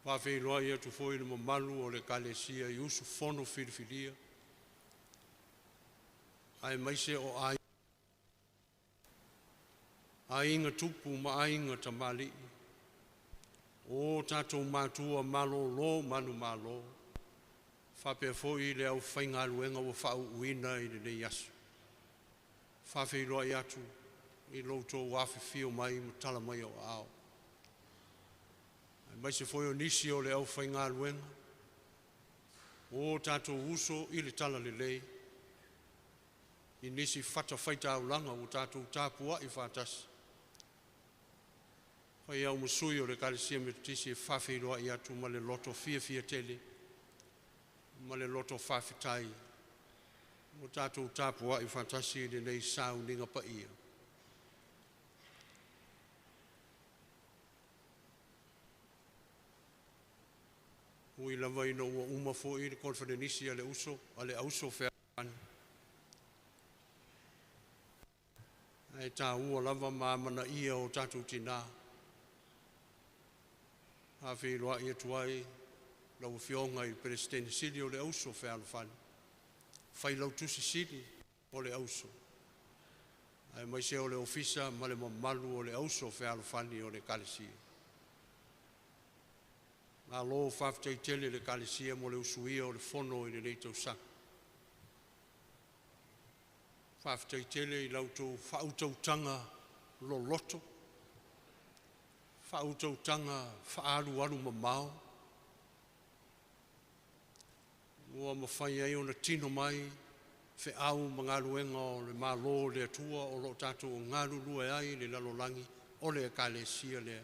Whawhiloa i atu fōi le malu o le Kalesia i usu whono whiriwhiria. Ai maise o ai. Ainga tupu ma ainga tamali. O tātou mātua Malolo Manumalo. Whapea fōi le au whainga luenga o Faauuina i le nei asu. Whawhiloa i atu i louto whawhiwhio mai ma tala mai o ao. Mai se foi o nisi o le au whainga luenga. O tātou uso i le tala le lei. I nisi whata whaita au langa o tātou tāpua i whātasi. Whai au musui o le Kalesia metutisi e whawhiroa i atu ma le loto fia tele. Ma le loto whawhitai. O tātou tāpua i whātasi i le nei Sauniga pa ia. Ui lava ina ua uma fo i le konfrenisi ale uso whean. Ai tā ua lava māmana ia o tātou tina. Hawhi loa ia tuai, lau whionga i Presidente Sili o le uso whean whan. Whai lau tusi Sili o le uso. Ai mai se o le ofisa ma le mamalu o le uso whean whani o le Kalesia. Alo whawhtei tele le Kalesia mo le usuia o le whono i le nei tau sang. Whawhtei tele i lautou whautautanga lo loto. Whautautanga whaaru mamao. Ua mawhai ai o na tino mai, whe au mga luenga o le malo le atua o lo tātou o ngaru lue ai le lalolangi o le Kalesia lea.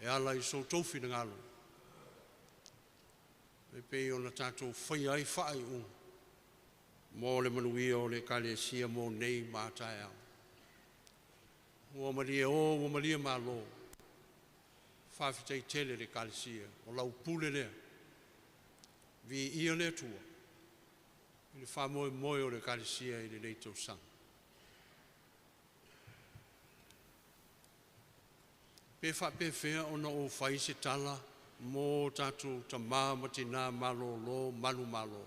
E ala i so tofi na ngalo. E pei o na tātou whai ai whai un. Mō le manuia o le Kalesia mō nei mātai au. Ua maria o, ua maria malo. Whawhitei tele le Kalesia, o lau pule lea. Vi ia le tua. I le whamoe moe o le Kalesia i le nei tau sang. Pe whea ona o whai se tala mō tātou ta matina Malolo Manumalo.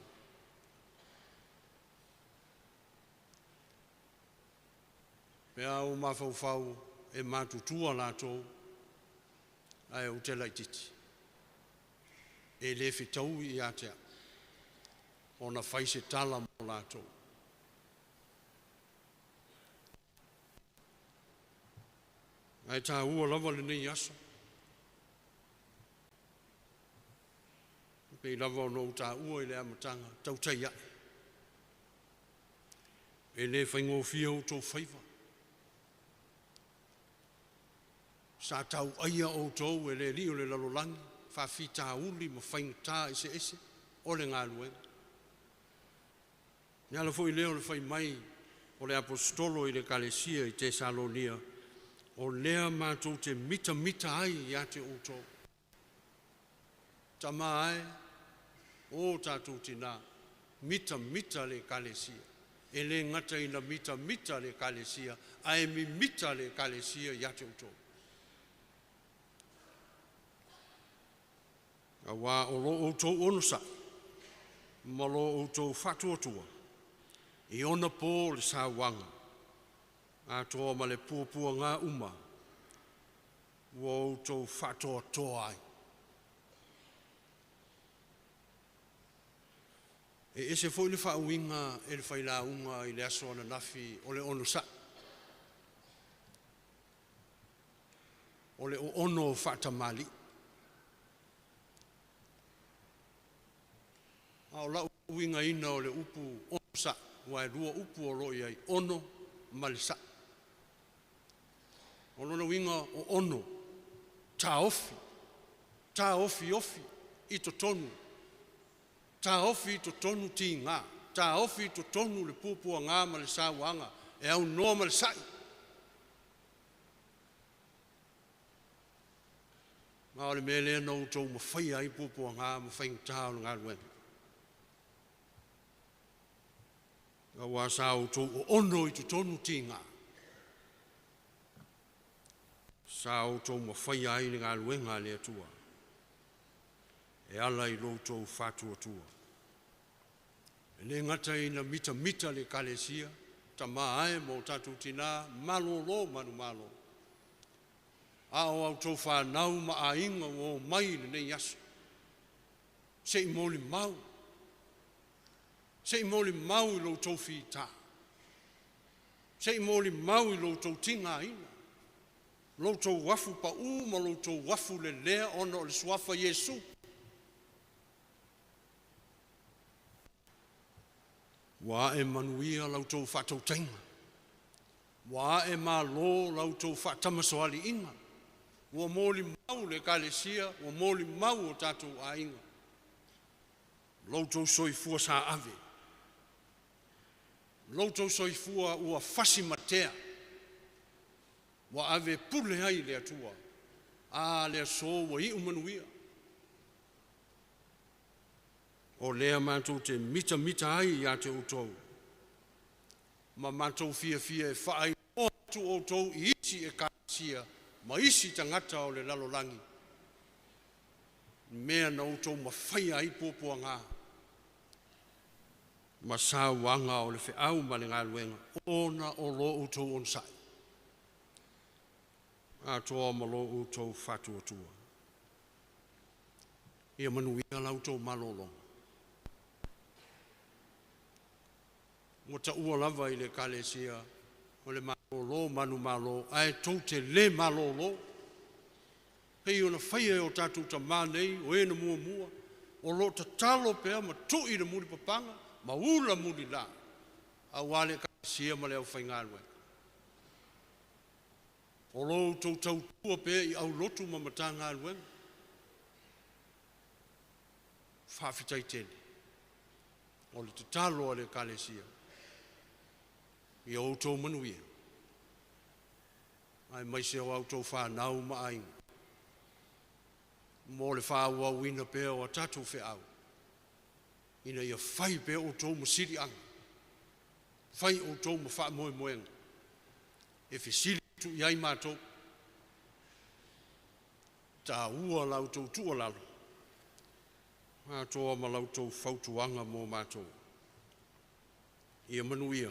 Pea o mawhauwhau e mātutua lātou ai o te laititi. E le whitau i atea. Ona whai se tala mō lātou. Ai tā ua lava le nei aso. Pei lava o nou tā ua i le amatanga, tau tai ai. E le whaingo fia o tō whaiva. Sa tau aia o tō e le li o le lalolangi, whawhi tā uli ma whainga tā ese, o le ngā luenga. Niala fo i leo le whai mai o le apostolo i le Kalesia i te Salonia, o lea mātou te mita ai ia te outou. Tama ai, o tātou tina, mita le kalesia. E le ngata ina mita le kalesia, ai mi mita le kalesia ia te outou. A wā o lo outou ono sa, ma lo outou whatuatua, I ona pō le sāwanga, a toa ma le pua ngā uma, ua outou whatoa ai. E ese foi le whauinga e le whailaunga I le aso ana nafi o le ono sa. O le ono whatamali. A o lau uinga ina o le upu ono sa, wa e rua upu o roi ai ono mali sa. O lona uinga o ono, ta ofi I to tonu. Ta ofi to tonu ti ngā, ta ofi to tonu le pupua ngā ma le sāwanga, e au noa ma le sai. Ngā o le mele na utou ma whai ai pupua ngā, ma whai ngā o ngā ruenga. Ngā wā sā utou o ono I to tonu ti ngā. Sā utou ma whai ai ni ngā ruenga le atua. E ala I loutou whātua. E le ngata ina mita le kalesia, ta maae mo tātou tina, Malolo Manumalo. A o autou whānau ma a inga o mai le nei aso. Se I moli mau. Se I moli mau I loutou whita. Se I moli mau I loutou tinga ina. Loutou wafu pa ma loutou wafu le lea ona o le suafa Yesu. Wa e manuia lautou whatautainga. Wa e malo lautou whatamasoali inga. Wa moli mau le kalesia, wa moli mau o tātou a inga. Lautou soifua sa ave. Lautou soifua ua fasi matea. Wa ave pule ai le atua. A le so wa I umanuia. O lea mātou te mita ai ia te outou. Ma mātou fia e whaai o tu outou I isi e kāsia, ma isi tangata o le lalolangi. Mea na outou ma whai ai pōpua ngā. Ma sā wanga o le whiau ma le ngā luenga. Ona o lo outou on sai. A toa ma lo outou whatuatua. Ia manuia lautou malolonga. Mo ta ua lava I le kalesia, o le Malolo Manumalo, ai tau te le malolo. Hei ona whaia o tātou ta mānei, o e na mua, o lo ta talo pēr, ma tui le muri papanga, ma ula muri la. A wale kalesia ma le au whaingalwe. O lo tau tua pēr I au lotu ma matanga alwe. Whawhitai tele. O le ta talo a le kalesia. I outou manuia. Ai mai se o outou whanau ma ainga. Mo le whaauauina pēr o tātou whiau. Ina ia whai pēr outou ma siri anga. Whai outou ma wha moenga. E whisiri tu iai mātou. Tā ua lautou tua lalo. Mātoa ma lautou whautuanga mō mātou. Ia manuia.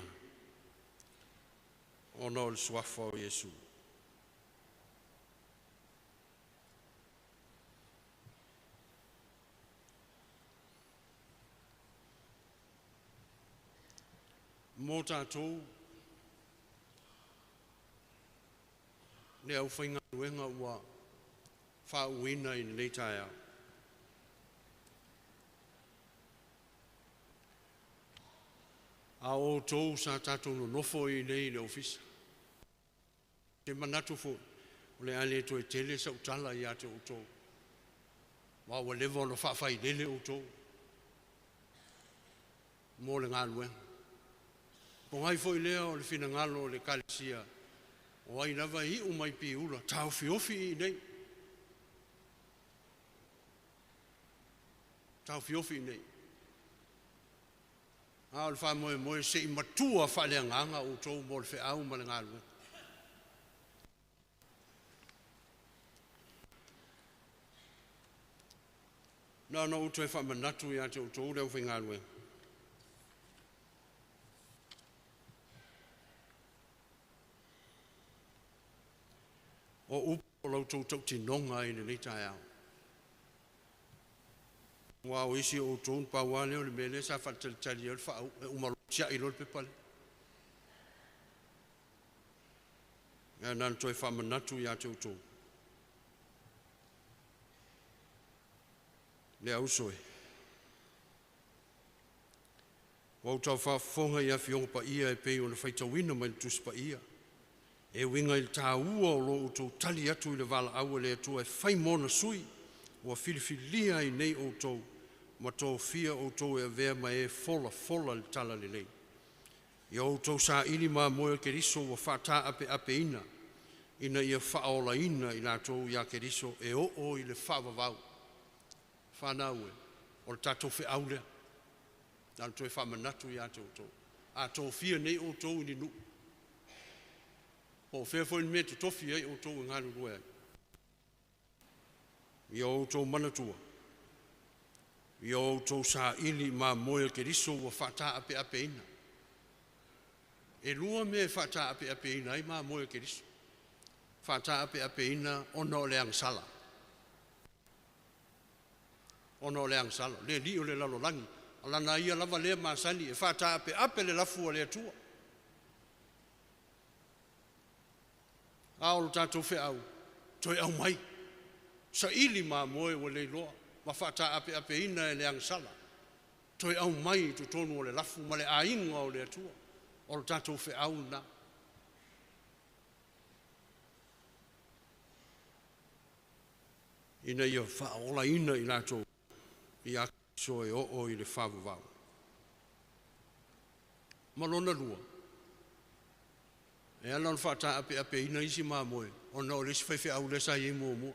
Ona o le suafa o Yesu. Mō tātou, ne au whainga ruenga ua Faauuina I nei tai au. A o tōu sa tātou no nofo I nei le ofisa. Te manatu fo, o le ale to e tele sa utala I ate o tōu. Wa ua lewa no whawhai lele o tōu. Mō le ngā luenga. Po ngai fo I lea o le whina ngalo o le kalesia, O ai lava I o mai piula, tau fiofi I nei. Tau fiofi I nei. A o le wha moe se I matua whale anganga o tau mo le wheau ma le ngālua. No, o tau e wha manatu I ate o tau leo whi ngālua. O upo lau tau tau tinonga I le leitai au. Wa o isi o tau pa wale o le mele sa whatatali o le whaau e umalo tia I lol pepale. Ia nan toi whamanatu I ate o tau. Le au soe. Wa o tau whafonga I a fionga pa ia e pei o le whaitawina mai le tusi pa ia. E winga I tā ua o lo o tau tali atu I le wala au le atua e whai mona sui o filifilia I nei o tau ma tau fia o tau e vea ma e fola le tala le lei. I o tau sa ili ma moe ke riso o whata ape ina ia whaola ina I la tau ia ke riso e o I le whavavau. Whanau e o le tatou whi au lea. Nā le toi whamanatu I ate o tau. A tau fia nei o tau ni nu. O whea fwoi me te tofi ai o tau ngāru rua ai. I o tau manatua. I o tau sa ili ma moe ke riso wa whata ape ina. E lua me whata ape ina ai ma moe ke riso. Whata ape ina ona o leang sala. Ona o leang sala. Le li o le lalo langi. Alana ia lava lea masani e whata ape le lafu o le atua. Aolo tātou whi au, toi au mai. Sa ili mā moe o le loa, ma whata ape ina e le angsala. Toi au mai tu tonu o le lafu, ma le ainga o le atua. O le tātou whi au na. Ina ia whaola ina I lātou, I a so e o I le whavavau. Malona lua. E ala on whata ape ina isi mā moe. O na o lesi whaiwhi au lesa I mua mua.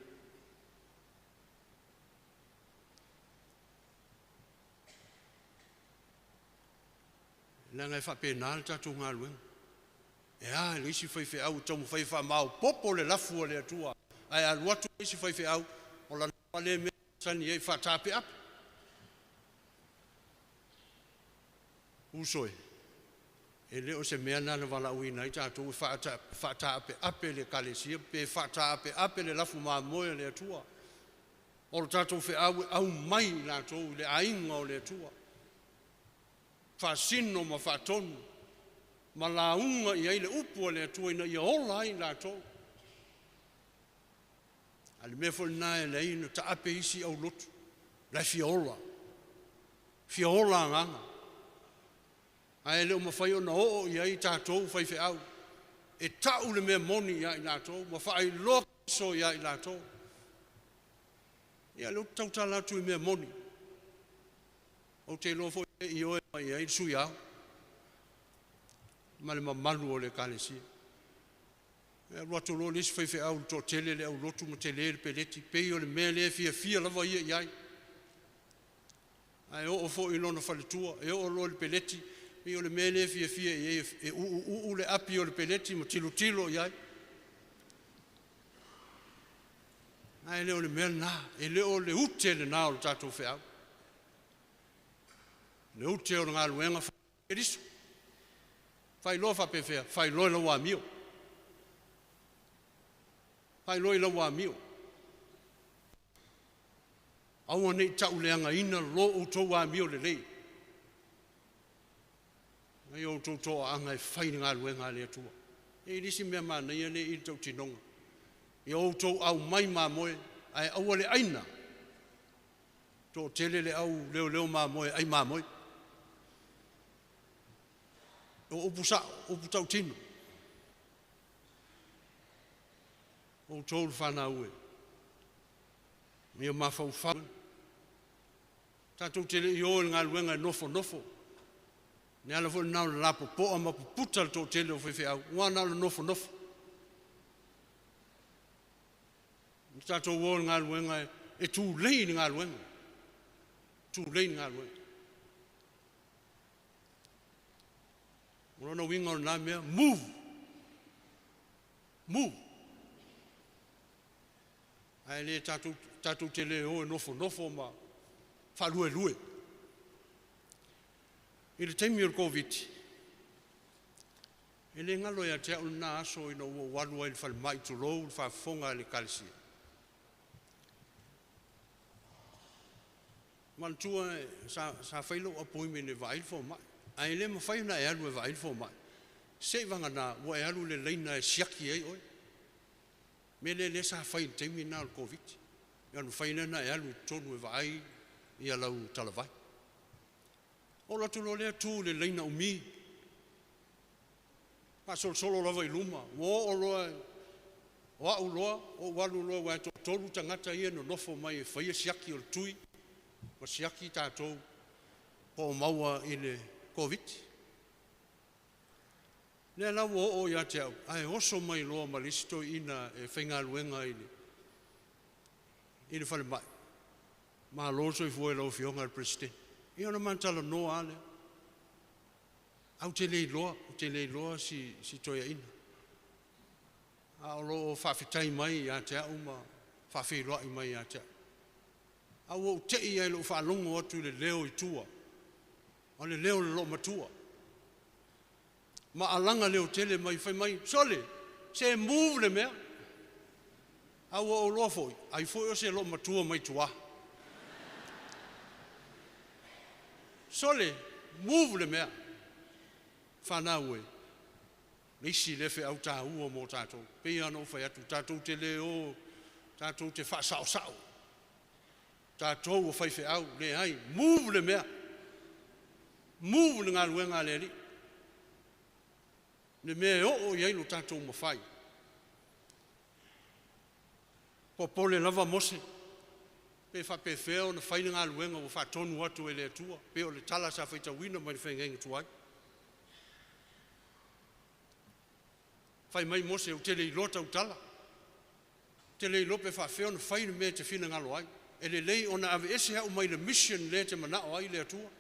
Nā ngai whape nāle tātou ngā luenga. E a lesi whaiwhi au tamu whaiwha mau popo le lafu o le atua. Ai aluatu lesi whaiwhi au. O la nāle me sani e whata ape. Usoi. E leo se mea nana wala ui nai tātou whata ape le kalesia, pe whata ape le lafu mā moe le atua. O le tātou whi au mai nātou le ainga o le atua. Whasino ma whatonu, ma launga I ai le upu o le atua ina I ola ai nātou. Ale mea fo nai le ina ta ape isi au lotu, lai fiola. Fiola nganga. Ai leo mawhai o na o I ai tātou whaiwhi au. E tau le mea moni I ai nātou, mawhai lokiso I ai nātou. Ia leo tau tā lātu I mea moni. O te lofo I oe mai ai sui au. Ma le mamalu o le kālesia. Ia ruato lo lesi whaiwhi au tō tele le au lotu ma tele le peleti. Pei o le mea le fia lava I ai. Ai o fo I lona whaletua, e o lo le peleti. I o le mele fia e u le api o le peleti ma tilo I ai. Ai leo le mele nā, e leo le ute le nā o le tātou whi au. Le ute o le ngā luenga whai riso. Whai loa whape whea, whai loa la wā mio. Whai loa la wā mio. Aua nei tau leanga ina lo o tau wā mio le lei. Ai o tō tō anga e whai ngā luenga le atua. E risi mea mana ia le I tau tinonga. I o tō au mai mā moe, ai aua le aina. Tō tele le au leo mā moe, ai mā moe. O upu tau tino. O tō le whana ue. Mia mā whau whau. Tātou tele I o ngā luenga nofo. Ne ala fo nau la po ma puta to tele o fe au. Wa na no fo. Tato wol ngā luenga e tū lei ni ngā luenga. Tū lei ni ngā luenga. Morona winga o nā mea, move. Move. Ai le tatu te le o e nofo ma whalue. I le taimi o Covid, e le ngalo ia te au nā aso ina ua walua i le whalemai tu lou, le whafonga le kalisia. Mantua sa whailo apoime ne Faifeau mai. Ai le ma whaina e alu e Faifeau mai. Se vanga nā, ua e alu le leina e siaki ei oi. Me le sa whain taimi nā o Covid. Ianu whaina na e alu tonu e vai i alau talavai. O la tu lo lea tu le leina umi. Pa solo lava i luma. O loa, o au loa, o walu loa wa to tolu tangata ia no nofo mai e whaia siaki o le tui. Ma siaki tātou po maua i le Covid. Lea lau o ia te au. Ai oso mai loa ma listo ina e whainga luenga i le whale mai. Ma loso i fua e lau fionga al president. I ona mantala noa ale. Au te lei loa si toia ina. A o loo whawhitai mai ia te au ma whawhiroa i mai ia te au. Au o te i ai lo whalongo atu le leo i tua. O le leo le lo matua. Ma alanga leo tele mai whai mai. Sole, se move le mea. Au o loa foi. Ai foi o se lo matua mai tua. Sole, move le mea. Whanau e. Nisi lefe au tā ua mō tātou. Pei anō whai atu. Tātou te leo. Tātou te whaasao. Tātou o whaife au. Le ai. Move le mea. Move le ngā luenga le li. Le mea o iei lo tātou ma whai. Popole lava mose. Pe whapewheo na whaina ngā luenga o whatonu atu e le atua. Pe o le tala sa Faitauina mai whengenga tuai. Whai mai mose o tele i lota utala. Tele i lope whawheo na whaina mea te whina ngalo ai. E le lei ona ave ese hau mai le mission le te manao ai le atua.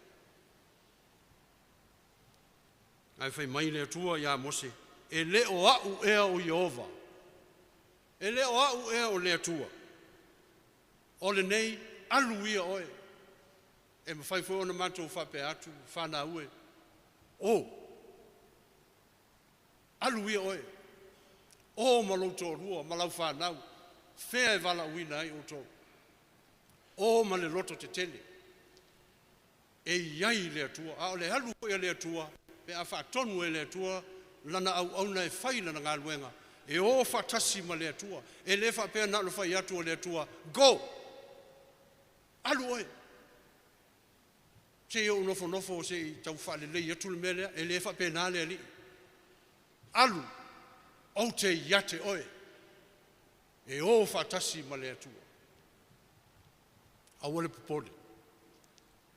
Ai whai mai le atua ia mose. E le o au ea o Iova. E le o au ea o le atua. O le nei, alu ia oe. E ma whai fwoi ona mātou whape atu, whana ue. O. Alu ia oe. O malouto rua, malau whanau. Whea e wala uina ai o tō. O ma le loto te tele. E iai le atua. A o le halu ia le atua. Pe a whaatonu e le atua. Lana au auna e whai lana ngā luenga. E o whatasi ma le atua. E le whapea na lo whai atu o le atua. Go! Alu oe. Se o nofo se i tau whale lei atu le melea. E le whapea nā le ali. Alu. O te iate oe. E o whatasi ma le atua. Awale popole.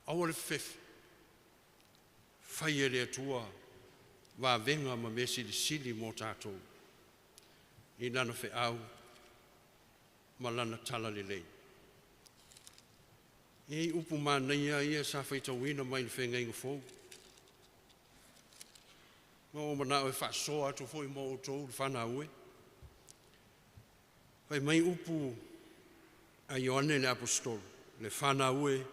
Awale fefe. Whai e le atua. Wa venga ma mesi li sili mō tātou. I nana whe au. Ma lana tala le lei. E upu mā neia ia sa Faitauina mai ni whengainga fōu. Ma o mana e whaasoa atu fōi mō o tōu le whana ue. Whai mai upu a Ioane le apostolo. Le whana ue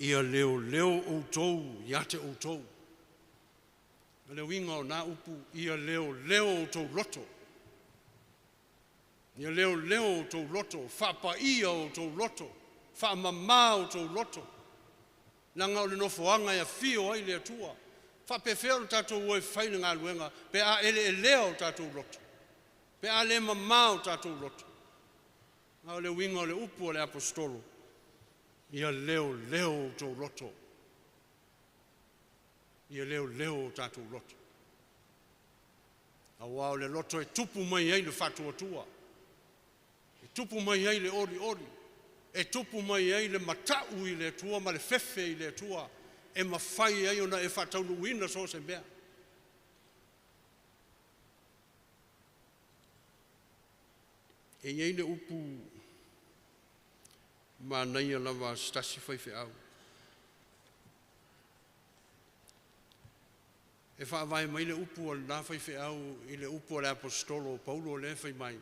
ia leo o tōu, iate o tōu. Ma le winga o nā upu ia leo o tōu loto. Ia leo o tōu loto, whapa ia o tōu loto. Whaamama o tōu loto. Nanga o le nofoanga ia whio ai le atua. Whapewheo le tātou ue whaina ngā luenga. Pe a ele leo o tātou loto. Pe a le mama o tātou loto. Ngā o le winga o le upu o le apostolo. Ia leo o tōu loto. Ia leo o tātou loto. A wao le loto e tupu mai ai le whatua tua. E tupu mai ai le ori. E tupu mai ai le matau i le tua, ma le fefe i le tua. E mawhai ai ona e whataunuina so se mea. E iei le upu ma naia lava stasi faifeau. E whaavai mai le upu o le nā faifeau i le upu o le apostolo o Paulo o le whai mai.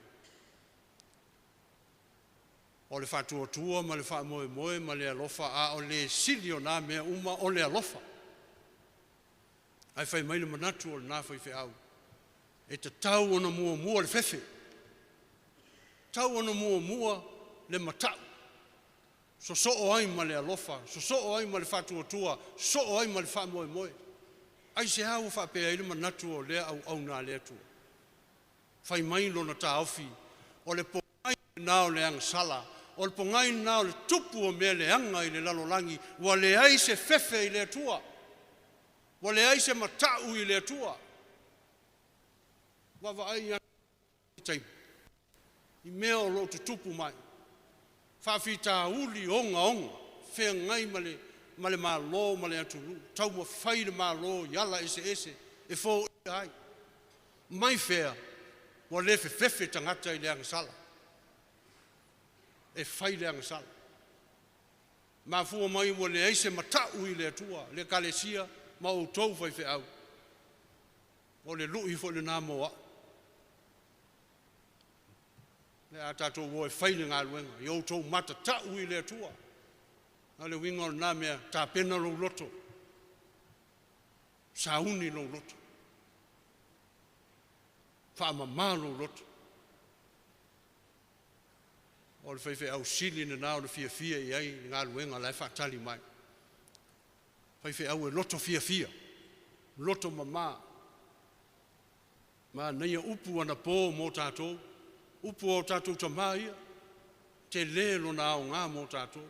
O le whātua ma le whaamoe moe ma le alofa a o le sili o nā mea uma o le alofa. Ai whai mai le manatu o le nā faifeau. E te tau ona mua le whewhe. Tau ona mua le matau. So o ai ma le alofa, so o ai ma le whātua, so o ai ma le whaamoe moe. Ai se hau whapea i le manatu o lea au nā lea tua. Whai mai lona tā ofi, o le pongai nā o le angsala, o le pongai nā o le tupu o mea le anga i le lalolangi, wa le ai se whewhe i le tua, wa le ai se matau i le tua. Wawa ai i taimi. I mea o lo te tupu mai. Whawhita uli onga, whea ngai ma le malo, ma le atunu. Tau ma whai le malo, yala ese, e fō i ai. Mai whea, wa le whewhe tangata i le angasala. E whai le angasala. Ma fua mai wa le eise matau i le atua, le kalesia, ma o tau whai wheau. O le lui fo le nā moa. Le a tātou woe whaile ngā luenga, i outou mata tau i le atua. A le winga o nā mea tā pena lo loto. Sauni lo loto. Whaamama lo loto. O le whaiwhi au sili na nā o le fia i ai ngā luenga lai whaatali mai. Whaiwhi au e loto fia. Loto mama. Ma neia upu ana pō mō tātou. Upu o tātou tamaia, te lelo na o ngā mō tātou.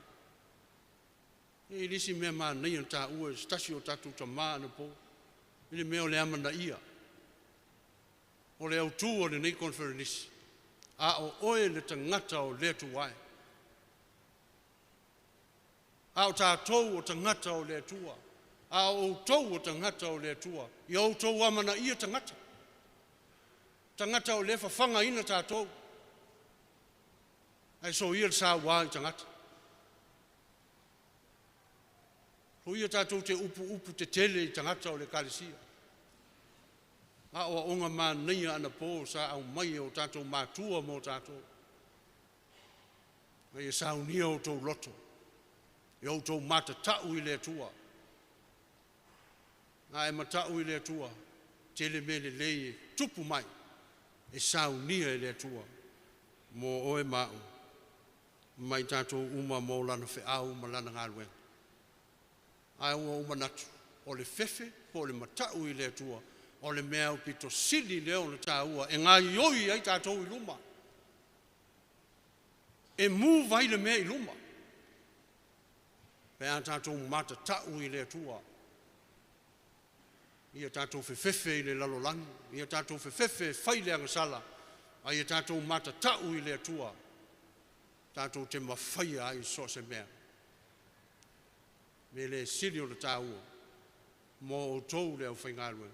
E lisi mea mā nei an tā ua, stasi o tātou tamaa na pō. Ile mea o le amana ia. O le autu o le nei konferenisi. A o oe le tangata o le tuai. A o tātou o tangata o le tua. A o tau o tangata o le tua. I o tau amana ia tangata. Tangata o le whawhanga ina tātou. Ai so ia sa wā i tangata. Ho ia tātou te upu te tele i tangata o le kalesia. A o onga mā neia ana pō sa au mai o tātou mātua mō tātou. Ai e saunia o tau loto. I o tau mata tau i le tua. A e matau i le tua. Tele me le lei tupu mai. E saunia i le tua. Mō oe māu. Mai tātou uma mō lana wheau ma lana ngāruenga. Ai ua uma natu. O le whewhe, po le matau i le atua. O le mea o pito sili leo na tā ua. E ngā ioi ai tātou i luma. E mū vai le mea i luma. Pea tātou mata tau i le atua. Ia tātou whewhe i le lalolangi. Ia tātou whewhe whai le angasala. Ia tātou mata tau i le atua. Tātou te mawhaia ai so se mea. Me le siri o le tāua. Mō o tau le au whaingarua.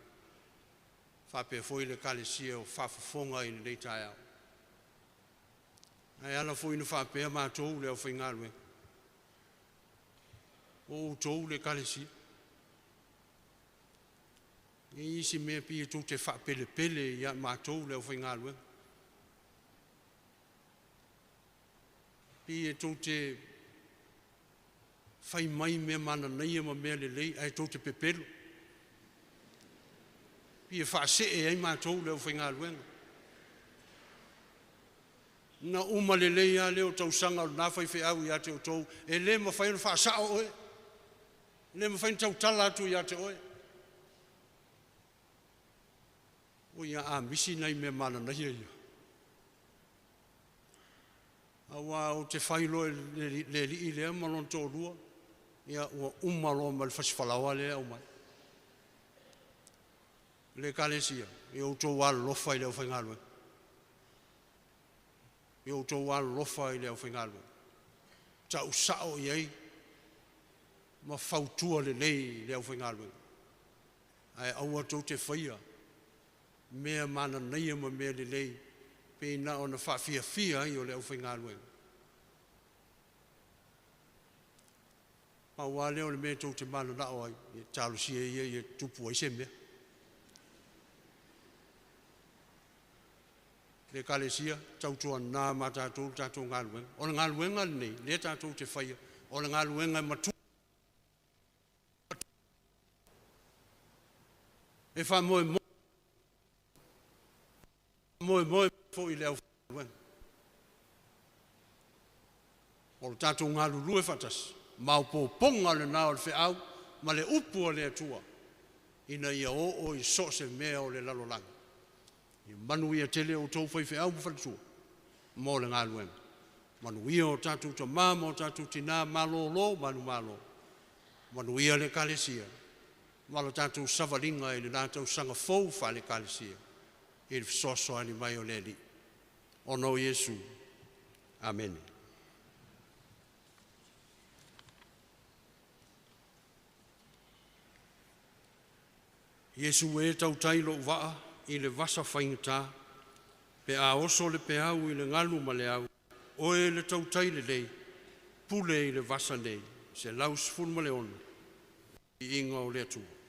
Whapea fwoi le kalesia o whafafonga i nei tai au. Ai ala fwoi na whapea mā tau le au whaingarua. O tau le kalesia. E isi mea pia tau te whapele pele i mā tau le au whaingarua. E tau te whai mai mea mana nei ma mea le lei, ai tau te pepelo. Pia whaase e ai mātou leo whainga luenga. Na uma le lei a leo tau sanga o nā whai au i ate o tau, e le ma whaina whaasao oe. Le ma whaina tau tala atu i ate oe. O ia a misi nei mea mana nei ia. Awa o te whailo le li lea malon tō rua. Ia ua umalo ma le whasifalawa lea o mai. Le kalesia. I o tō wāla lofa i leo whaingalwe. I o tō wāla lofa i leo whaingalwe. Ta usao i ei. Ma whautua le lei leo whaingalwe. Ai aua tō te whaia. Mea mana neia ma mea le lei. Pena o na whawhia i o le au whaingalwe. Paua leo le me tau te mana na o ai, talo si e tupu ai se mea. Le kalesia, tau tua nā ma tātou ngā luenga. O le ngā luenga nei, le tātou te whaia. O le ngā luenga matu. E wha moe fo i leo luenga. O le tātou ngā lulu e whatas. Mau po ponga le nao le whiau, ma le upu o le atua. Ina ia o i so se mea o le lalolanga. I manu ia tele o tau Faifeau Malolo mo le ngā luenga. Manu ia o tātou ta mama o tātou tina Malolo Manumalo. Manu ia le kalesia. Malo tātou savalinga i le nātou sanga fau wha le kalesia. I le fisosoa ni mai o le li. Ono Yesu. Amen. Yesu e tau tailo waa i le vasa whaingata, pe a oso le pe au i le ngalu ma le au, o e le tau taile lei, pule i le vasa nei, se laus fun ma le ono, i inga o le atua.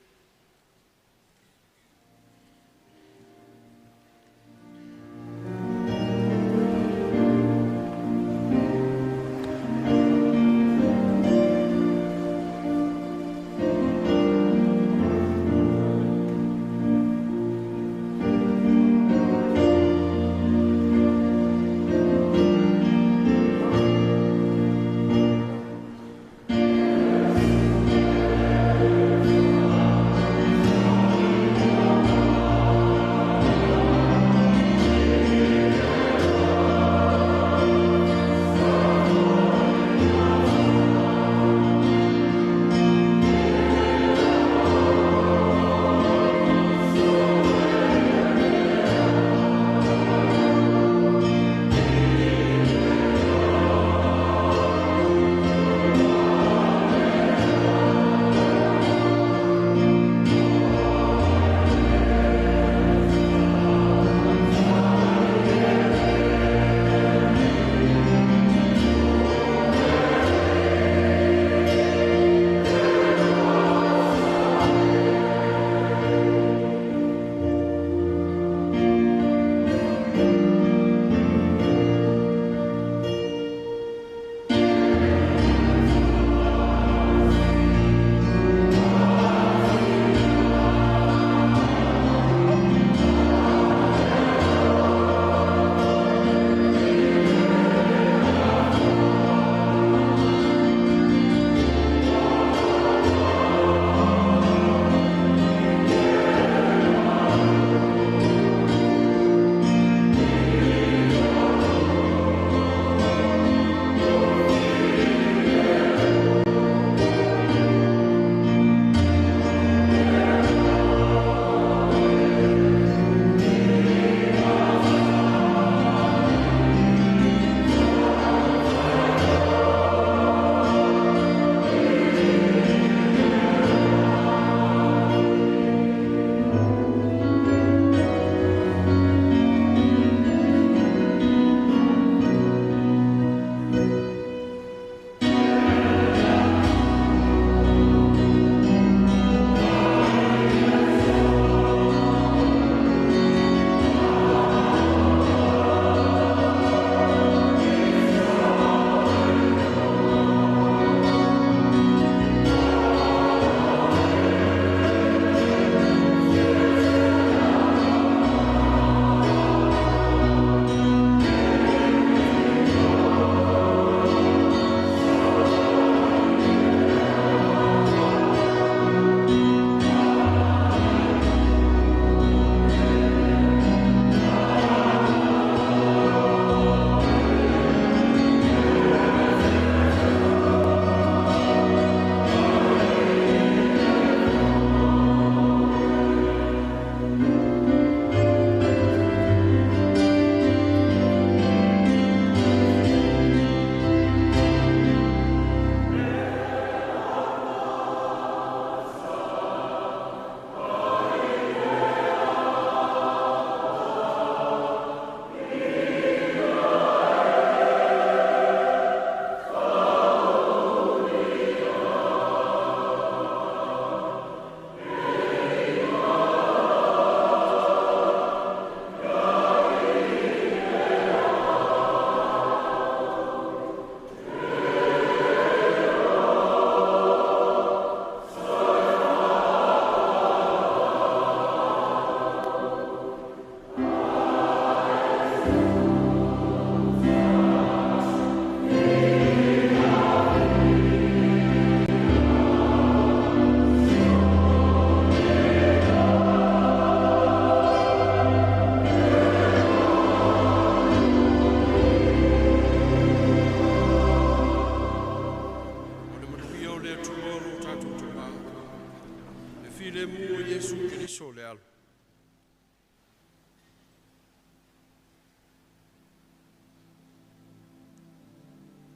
file mu Yesu Kiriso le alo.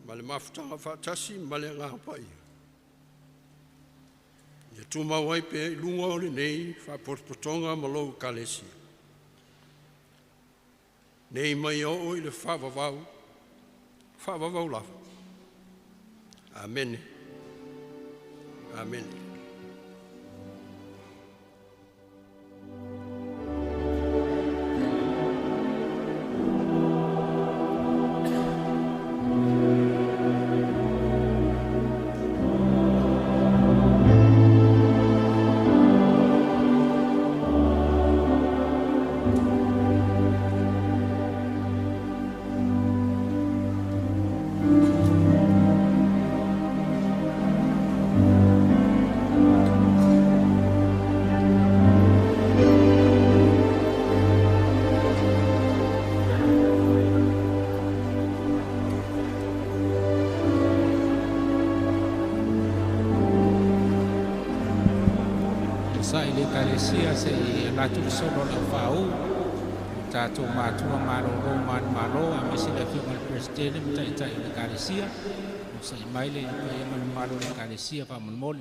Ma le mafutanga whaatasi ma le ngāpai. Ia tuma wai pe lunga o le nei whapotonga ma lou kalesia. Nei mai o i le whaavavau lafa. Amen. Amen. Kalesia se la tu solo la fau tato matua Malolo Manumalo a mesila fi mal presidente mta ita kalesia sa maile ya Manumalo kalesia fa mol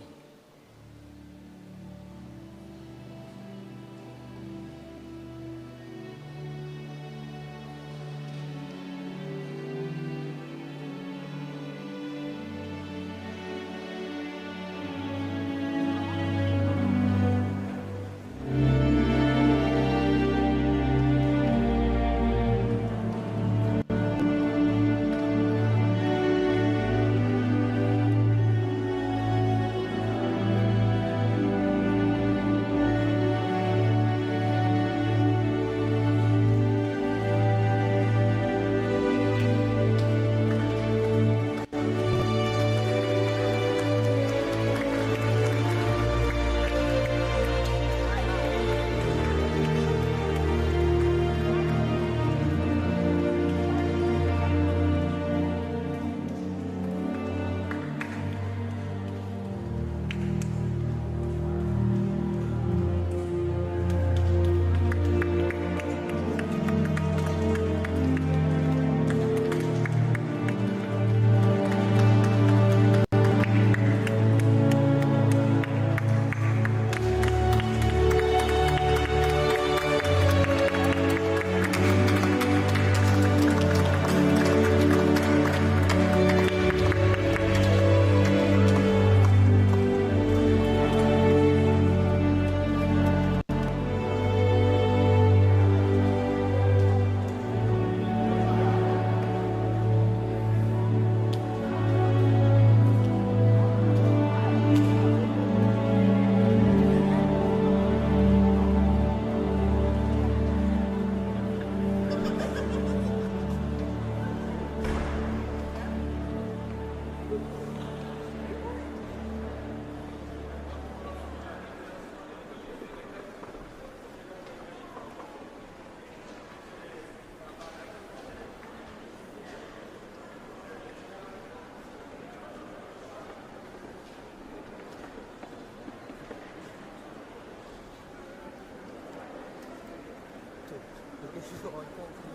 Porque si se